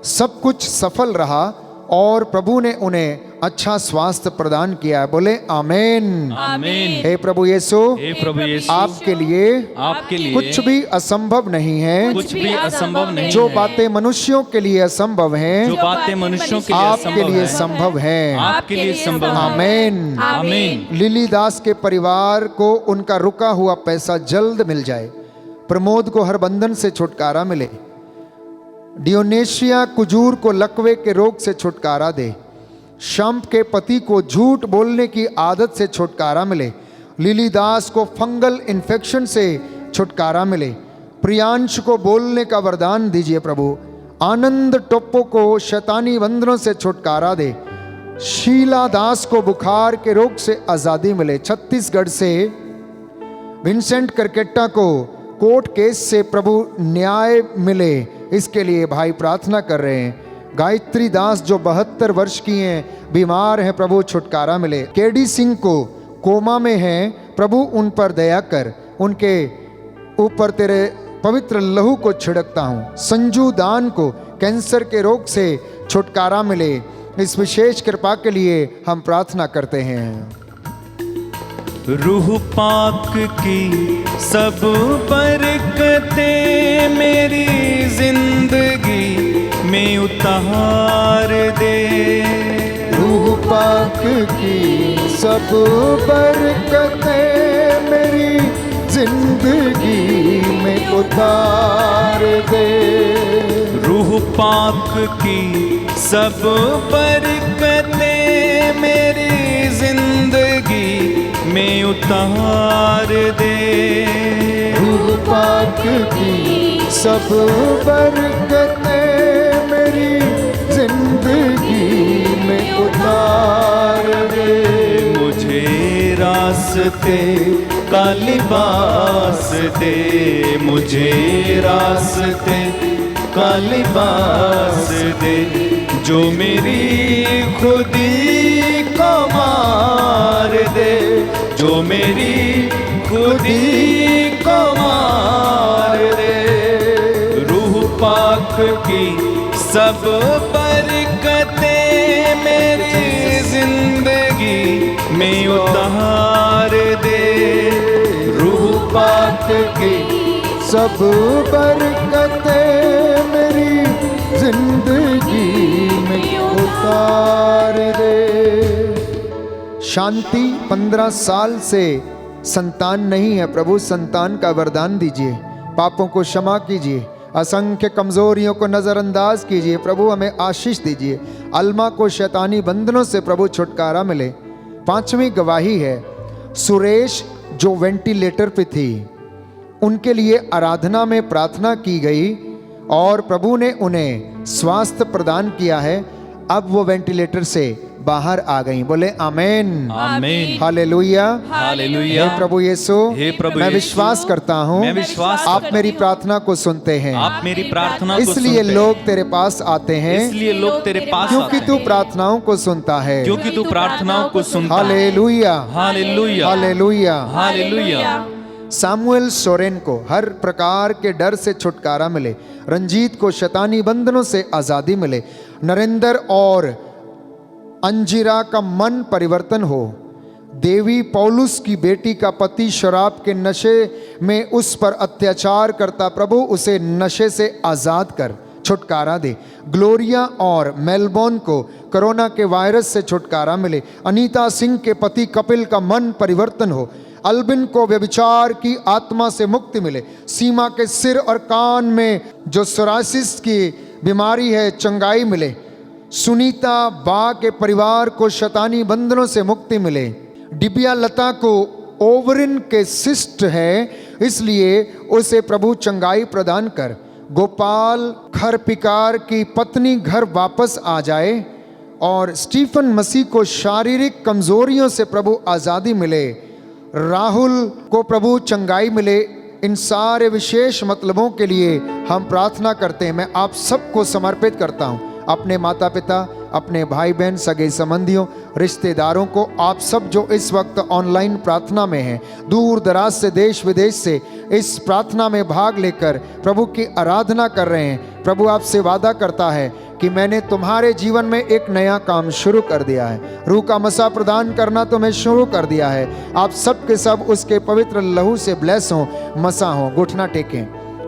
S2: सब कुछ सफल रहा और प्रभु ने उन्हें अच्छा स्वास्थ्य प्रदान किया। बोले आमीन।
S1: आमीन।
S2: हे प्रभु यीशु,
S1: हे प्रभु यीशु,
S2: आपके लिए कुछ भी असंभव नहीं है।
S1: कुछ भी असंभव नहीं
S2: जो
S1: है।
S2: बातें मनुष्यों के लिए असंभव हैं,
S1: जो बातें मनुष्यों के लिए
S2: आपके लिए संभव हैं।
S1: आपके लिए संभव है।
S2: आमीन।
S1: आमीन।
S2: लिली दास के परिवार को उनका रुका हुआ पैसा जल्द मिल जाए। प्रमोद को हर बंधन से छुटकारा मिले। डियोनेशिया कुजूर को लकवे के रोग से छुटकारा दे। शंप के पति को झूठ बोलने की आदत से छुटकारा मिले। लिली दास को फंगल इन्फेक्शन से छुटकारा मिले। प्रियांश को बोलने का वरदान दीजिए प्रभु। आनंद टोप्पो को शैतानी बंधनों से छुटकारा दे। शीला दास को बुखार के रोग से आजादी मिले। छत्तीसगढ़ से विंसेंट करकेट्टा को कोर्ट केस से प्रभु न्याय मिले, इसके लिए भाई प्रार्थना कर रहे हैं। गायत्री दास जो 72 वर्ष की हैं, बीमार हैं, प्रभु छुटकारा मिले। केडी सिंह को कोमा में हैं, प्रभु उन पर दया कर, उनके ऊपर तेरे पवित्र लहू को छिड़कता हूँ। संजू दान को कैंसर के रोग से छुटकारा मिले, इस विशेष कृपा के लिए हम प्रार्थना करते हैं।
S1: रूह पाक की सब बरकतें मेरी जिंदगी में उतार दे।
S2: रूह पाक की सब बरकतें मेरी जिंदगी में उतार दे।
S1: रूह पाक की सब बरकतें मेरी जिंदगी में उतार दे।
S2: रूह पाक की सब बरकतें मेरी जिंदगी में उतार दे।
S1: मुझे रास्ते का लिबास दे, मुझे रास्ते का लिबास दे, जो मेरी खुदी को मार दे, जो मेरी खुदी को मार दे। रूह पाक की सब बरकतें मेरी जिंदगी में उतार दे। रूह पाक की
S2: सब बरकतें मेरी जिंदगी में उतार दे। शांति 15 साल से संतान नहीं है, प्रभु संतान का वरदान दीजिए। पापों को क्षमा कीजिए, असंख्य कमजोरियों को नजरअंदाज कीजिए, प्रभु हमें आशीष दीजिए। अलमा को शैतानी बंधनों से प्रभु छुटकारा मिले। 5वीं गवाही है सुरेश जो वेंटिलेटर पे थी, उनके लिए आराधना में प्रार्थना की गई और प्रभु ने उन्हें स्वास्थ्य प्रदान किया है। अब वो वेंटिलेटर से बाहर आ गई। बोले आमेन,
S1: आमीन,
S2: हालेलुया,
S1: हालेलुया।
S2: हे प्रभु यीशु,
S1: हे प्रभु
S2: मैं
S1: यीशु,
S2: विश्वास करता हूँ
S1: मैं विश्वास
S2: आप
S1: करता
S2: मेरी प्रार्थना को सुनते हैं,
S1: आप मेरी प्रार्थना को
S2: इसलिए
S1: सुनते हैं।
S2: लोग तेरे पास आते हैं,
S1: इसलिए लोग तेरे पास
S2: क्योंकि
S1: आते
S2: तू
S1: हैं,
S2: प्रार्थनाओं को सुनता है।
S1: क्योंकि तू प्रार्थनाओं को सुनता है।
S2: Hallelujah,
S1: hallelujah,
S2: hallelujah.
S1: Hallelujah.
S2: Samuel Soren को हर प्रकार के डर से छुटकारा मिले। रंजीत को शैतानी बंधनों से आजादी मिले। नरेंद्र और अंजिरा का मन परिवर्तन हो। देवी पौलुस की बेटी का पति शराब के नशे में उस पर अत्याचार करता, प्रभु उसे नशे से आजाद कर छुटकारा दे। ग्लोरिया और मेलबोर्न को कोरोना के वायरस से छुटकारा मिले। अनीता सिंह के पति कपिल का मन परिवर्तन हो। अल्बिन को व्यभिचार की आत्मा से मुक्ति मिले। सीमा के सिर और कान में जो सोरासिस की बीमारी है चंगाई मिले। सुनीता बा के परिवार को शैतानी बंधनों से मुक्ति मिले। डिबिया लता को ओवरिन के सिस्ट है, इसलिए उसे प्रभु चंगाई प्रदान कर। गोपाल खरपिकार की पत्नी घर वापस आ जाए और स्टीफन मसीह को शारीरिक कमजोरियों से प्रभु आज़ादी मिले। राहुल को प्रभु चंगाई मिले। इन सारे विशेष मतलबों के लिए हम प्रार्थना करते हैं। मैं आप सबको समर्पित करता हूँ, अपने माता पिता, अपने भाई बहन, सगे संबंधियों, रिश्तेदारों को, आप सब जो इस वक्त ऑनलाइन प्रार्थना में हैं, दूर दराज से, देश विदेश से इस प्रार्थना में भाग लेकर प्रभु की आराधना कर रहे हैं। प्रभु आपसे वादा करता है कि मैंने तुम्हारे जीवन में एक नया काम शुरू कर दिया है। रूह का मसा प्रदान करना तो मैं शुरू कर दिया है। आप सब के सब उसके पवित्र लहू से ब्लेस हों, मसा हों। घुटना टेकें,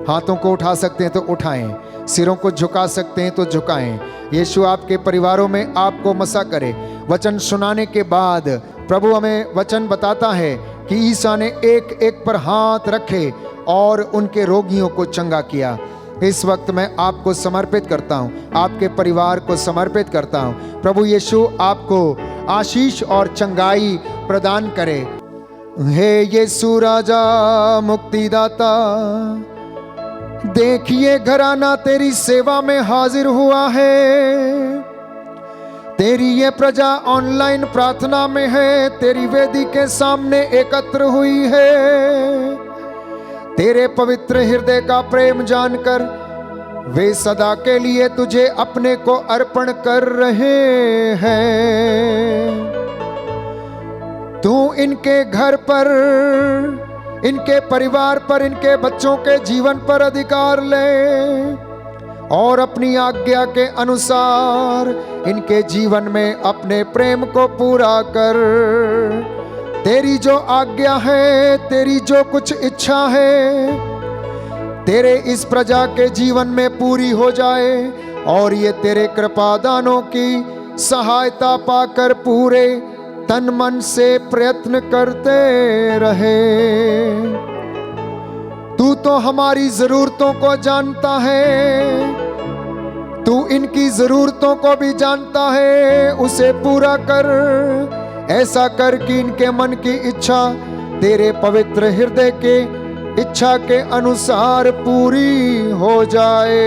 S2: हाथों को उठा सकते हैं तो उठाएं, सिरों को झुका सकते हैं तो झुकाएं। यीशु आपके परिवारों में आपको मसा करे। वचन सुनाने के बाद प्रभु हमें वचन बताता है कि ईसा ने एक एक पर हाथ रखे और उनके रोगियों को चंगा किया। इस वक्त मैं आपको समर्पित करता हूं, आपके परिवार को समर्पित करता हूं। प्रभु यीशु आपको आशीष और चंगाई प्रदान करे। हे यीशु राजा मुक्तिदाता, देखिए घराना तेरी सेवा में हाजिर हुआ है। तेरी ये प्रजा ऑनलाइन प्रार्थना में है, तेरी वेदी के सामने एकत्र हुई है। तेरे पवित्र हृदय का प्रेम जानकर वे सदा के लिए तुझे अपने को अर्पण कर रहे हैं। तू इनके घर पर, इनके परिवार पर, इनके बच्चों के जीवन पर अधिकार ले और अपनी आज्ञा के अनुसार इनके जीवन में अपने प्रेम को पूरा कर। तेरी जो आज्ञा है, तेरी जो कुछ इच्छा है, तेरे इस प्रजा के जीवन में पूरी हो जाए और ये तेरे कृपादानों की सहायता पाकर पूरे तन मन से प्रयत्न करते रहे। तू तो हमारी जरूरतों को जानता है, तू इनकी जरूरतों को भी जानता है। उसे पूरा कर, ऐसा कर कि इनके मन की इच्छा तेरे पवित्र हृदय के इच्छा के अनुसार पूरी हो जाए।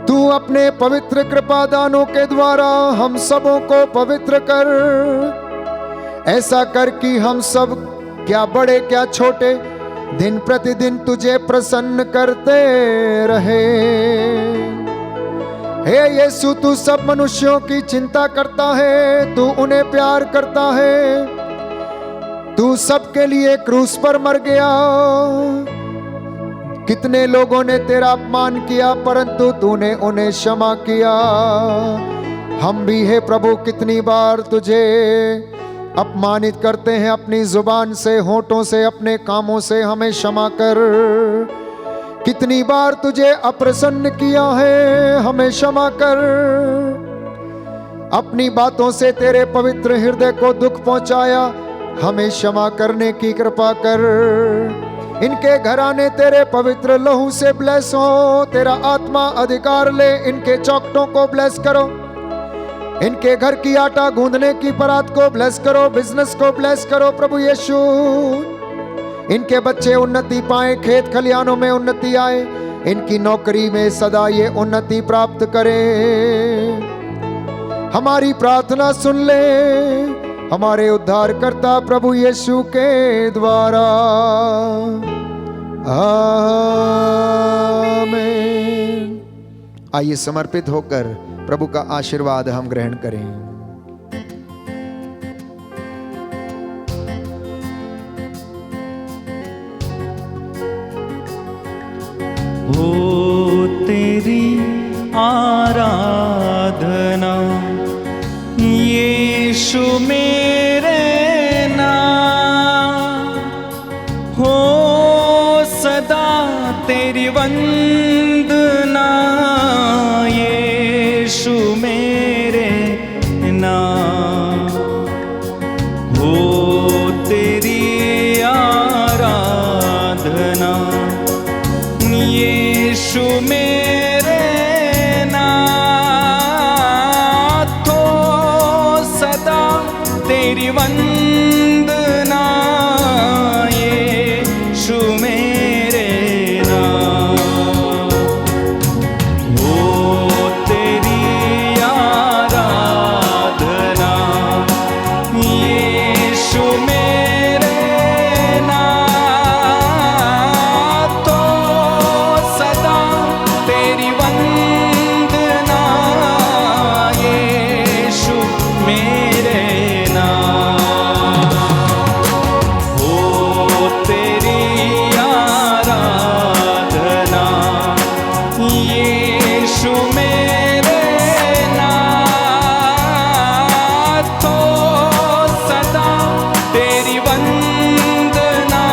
S2: तू अपने पवित्र कृपादानों के द्वारा हम सबों को पवित्र कर। ऐसा कर कि हम सब, क्या बड़े क्या छोटे, दिन प्रतिदिन तुझे प्रसन्न करते रहे। हे यीशु, तू सब मनुष्यों की चिंता करता है, तू उन्हें प्यार करता है। तू सबके लिए क्रूस पर मर गया। कितने लोगों ने तेरा अपमान किया, परंतु तूने उन्हें क्षमा किया। हम भी है प्रभु, कितनी बार तुझे अपमानित करते हैं अपनी जुबान से, होठों से, अपने कामों से। हमें क्षमा कर। कितनी बार तुझे अप्रसन्न किया है, हमें क्षमा कर। अपनी बातों से तेरे पवित्र हृदय को दुख पहुंचाया, हमें क्षमा करने की कृपा कर। इनके घराने तेरे पवित्र लहू से ब्लेस हो। तेरा आत्मा अधिकार ले, इनके चौखटों को ब्लेस करो। इनके घर की आटा गूंदने की परात को ब्लेस करो, बिजनेस को ब्लेस करो प्रभु यीशु। इनके बच्चे उन्नति पाए, खेत खलियानों में उन्नति आए, इनकी नौकरी में सदा ये उन्नति प्राप्त करें। हमारी प्रार्थना सुन ले हमारे उद्धारकर्ता प्रभु यीशु के द्वारा। आमीन। आइए समर्पित होकर प्रभु का आशीर्वाद हम ग्रहण करें।
S1: हो तेरी आराधना यीशु मेरे नाम, हो सदा तेरी वंदना यीशु मेरे नाम। हो तेरी आराधना यीशु मेरे नाम, तो सदा तेरी वंदना यीशु मेरे नाम। हो तेरी आराधना यीशु मेरे नाम, तो सदा तेरी वंदना यीशु मेरे नाम। हो तेरी आराधना यीशु मेरे नाम, तो सदा तेरी वंदना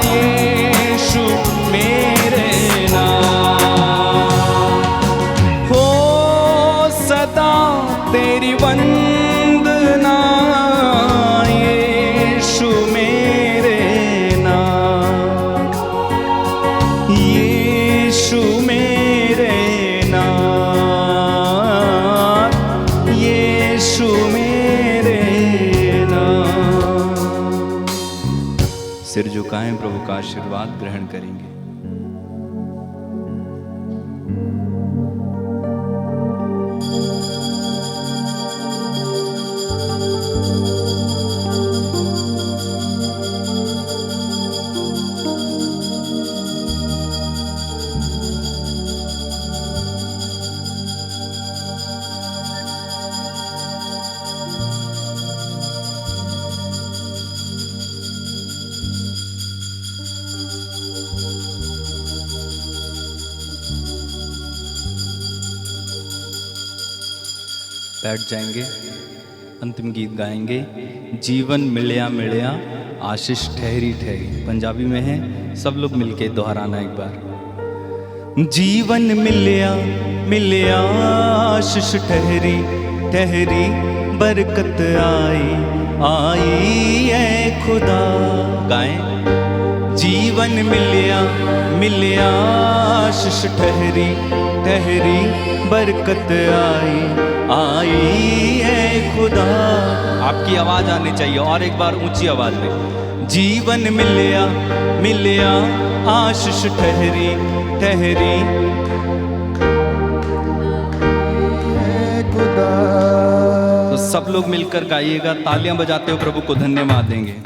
S1: यीशु मेरे नाम। हो सदा तेरी वंदना यीशु मेरे नाम, यीशु मेरे नाम, यीशु मेरे नाम। सिर झुकाएं, प्रभु का आशीर्वाद ग्रहण करेंगे। बैठ जाएंगे, अंतिम गीत गाएंगे। जीवन मिलया मिलया आशीष ठहरी ठहरी, पंजाबी में है, सब लोग मिलके दोहराना एक बार। जीवन मिलया मिलया आशीष ठहरी ठहरी, बरकत आई आई ऐ खुदा। गाएं। जीवन मिलया मिलया आशीष ठहरी ठहरी, बरकत आई आई ऐ खुदा। आपकी आवाज आनी चाहिए और एक बार ऊंची आवाज में। जीवन मिलया मिलया आशीष ठहरी ठहरी,
S2: खुदा।
S1: तो सब लोग मिलकर गाइएगा, तालियां बजाते हुए प्रभु को धन्यवाद देंगे।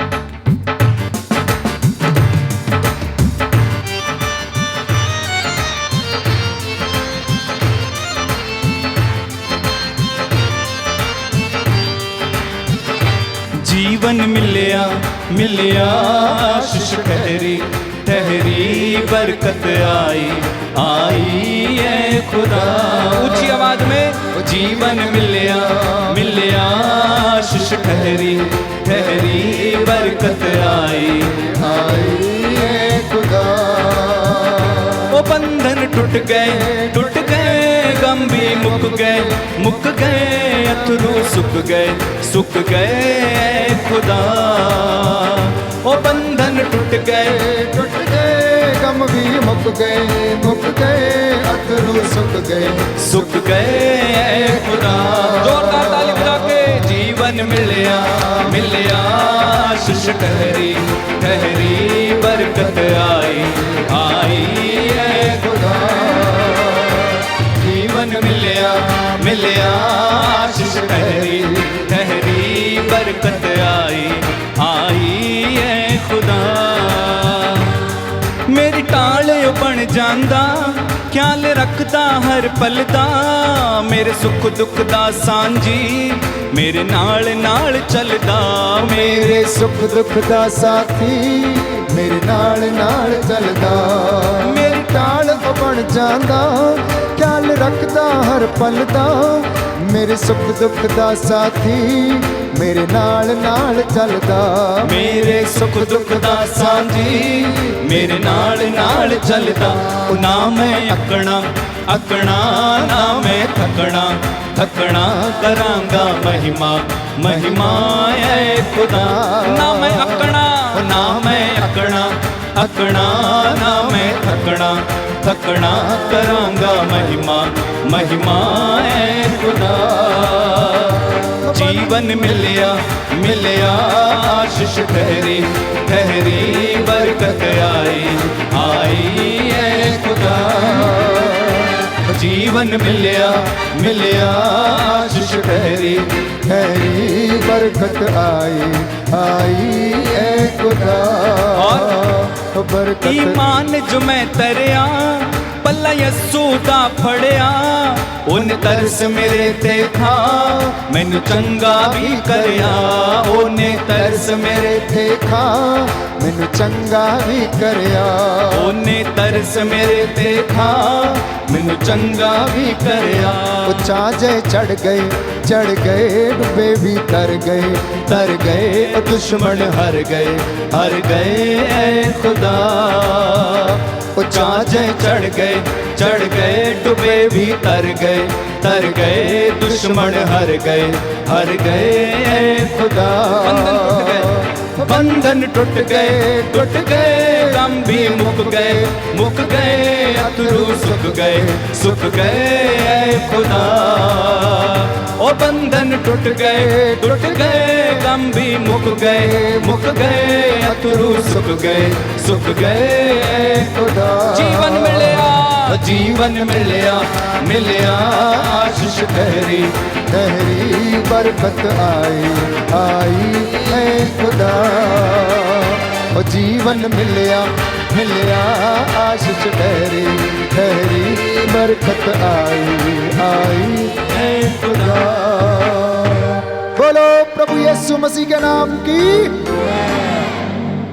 S1: जीवन मिलया मिलया आशीष ठहरी ठहरी, बरकत आई आई ऐ खुदा। ऊंची आवाज में। जीवन मिलया मिलया आशीष ठहरी ठहरी, बरकत आई
S2: आई ऐ खुदा।
S1: वो बंधन टूट गए, गम भी मुक गए, अथरू सुख गए ऐ खुदा। वो बंधन टूट गए,
S2: गम भी मुक गए, अथरू सुख गए
S1: ऐ खुदा। जोरदार ताली बजा के। जीवन मिलया मिलया आशीष ठहरी ठहरी, बरकत आई आई ऐ खुदा। जीवन मिलया मिलया आशीष ठहरी ठहरी, बरकत आई आई ऐ खुदा। मेरी टाल बन जांदा, ख्याल रखदा हर पल दा, मेरे सुख दुख दा सांझी मेरे नाल नाल चलदा।
S2: मेरे सुख दुख दा साथी मेरे नाल नाल चलदा। मेरी टाल बन जांदा, ख्याल रखदा हर पल दा, मेरे सुख दुख दा साथी मेरे नाल नाल चलदा।
S1: मेरे सुख दुख दा सांझी मेरे नाल नाल चलदा। ना मैं अकना अकना, ना मैं थकना थकना, करांगा महिमा महिमा ऐ खुदा। ना मैं अकना ना मैं अकना अकना, ना मैं थकना थकना, करांगा महिमा महिमा ऐ खुदा। जीवन मिलया मिलया आशीष ठहरी ठहरी, बरकत आई आई ऐ खुदा। जीवन मिलया मिलया आशीष ठहरी
S2: ठहरी, बरकत आई आई ऐ खुदा। बरकत
S1: ईमान जो मैं तरया, पल्ला यस्सू दा फड़िया, उन तरस मेरे ते था, मैनू चंगा भी करया। ओने तरस मेरे
S2: ते खा, मैनू चंगा भी करया।
S1: ओने तरस मेरे ते खा, मैनू चंगा भी करया।
S2: चाजे चढ़ गए डूबे भी तर गए,
S1: दुश्मन हर गए ऐ खुदा। चाजे चढ़ गए डूबे भी तर गए, दुश्मन हर गए ऐ खुदा। बंधन टूट गए, गम भी मुक गए, अथरू सुख गए ऐ खुदा। ओ बंधन टूट गए, गम भी मुक गए, अथरू सुख गए ऐ खुदा। जीवन मिलया आशीष ठहरी
S2: बरकत आई ऐ खुदा। ओ जीवन मिलया आशीष ठहरी बरकत आई ऐ खुदा। बोलो प्रभु यीशु मसीह के नाम की।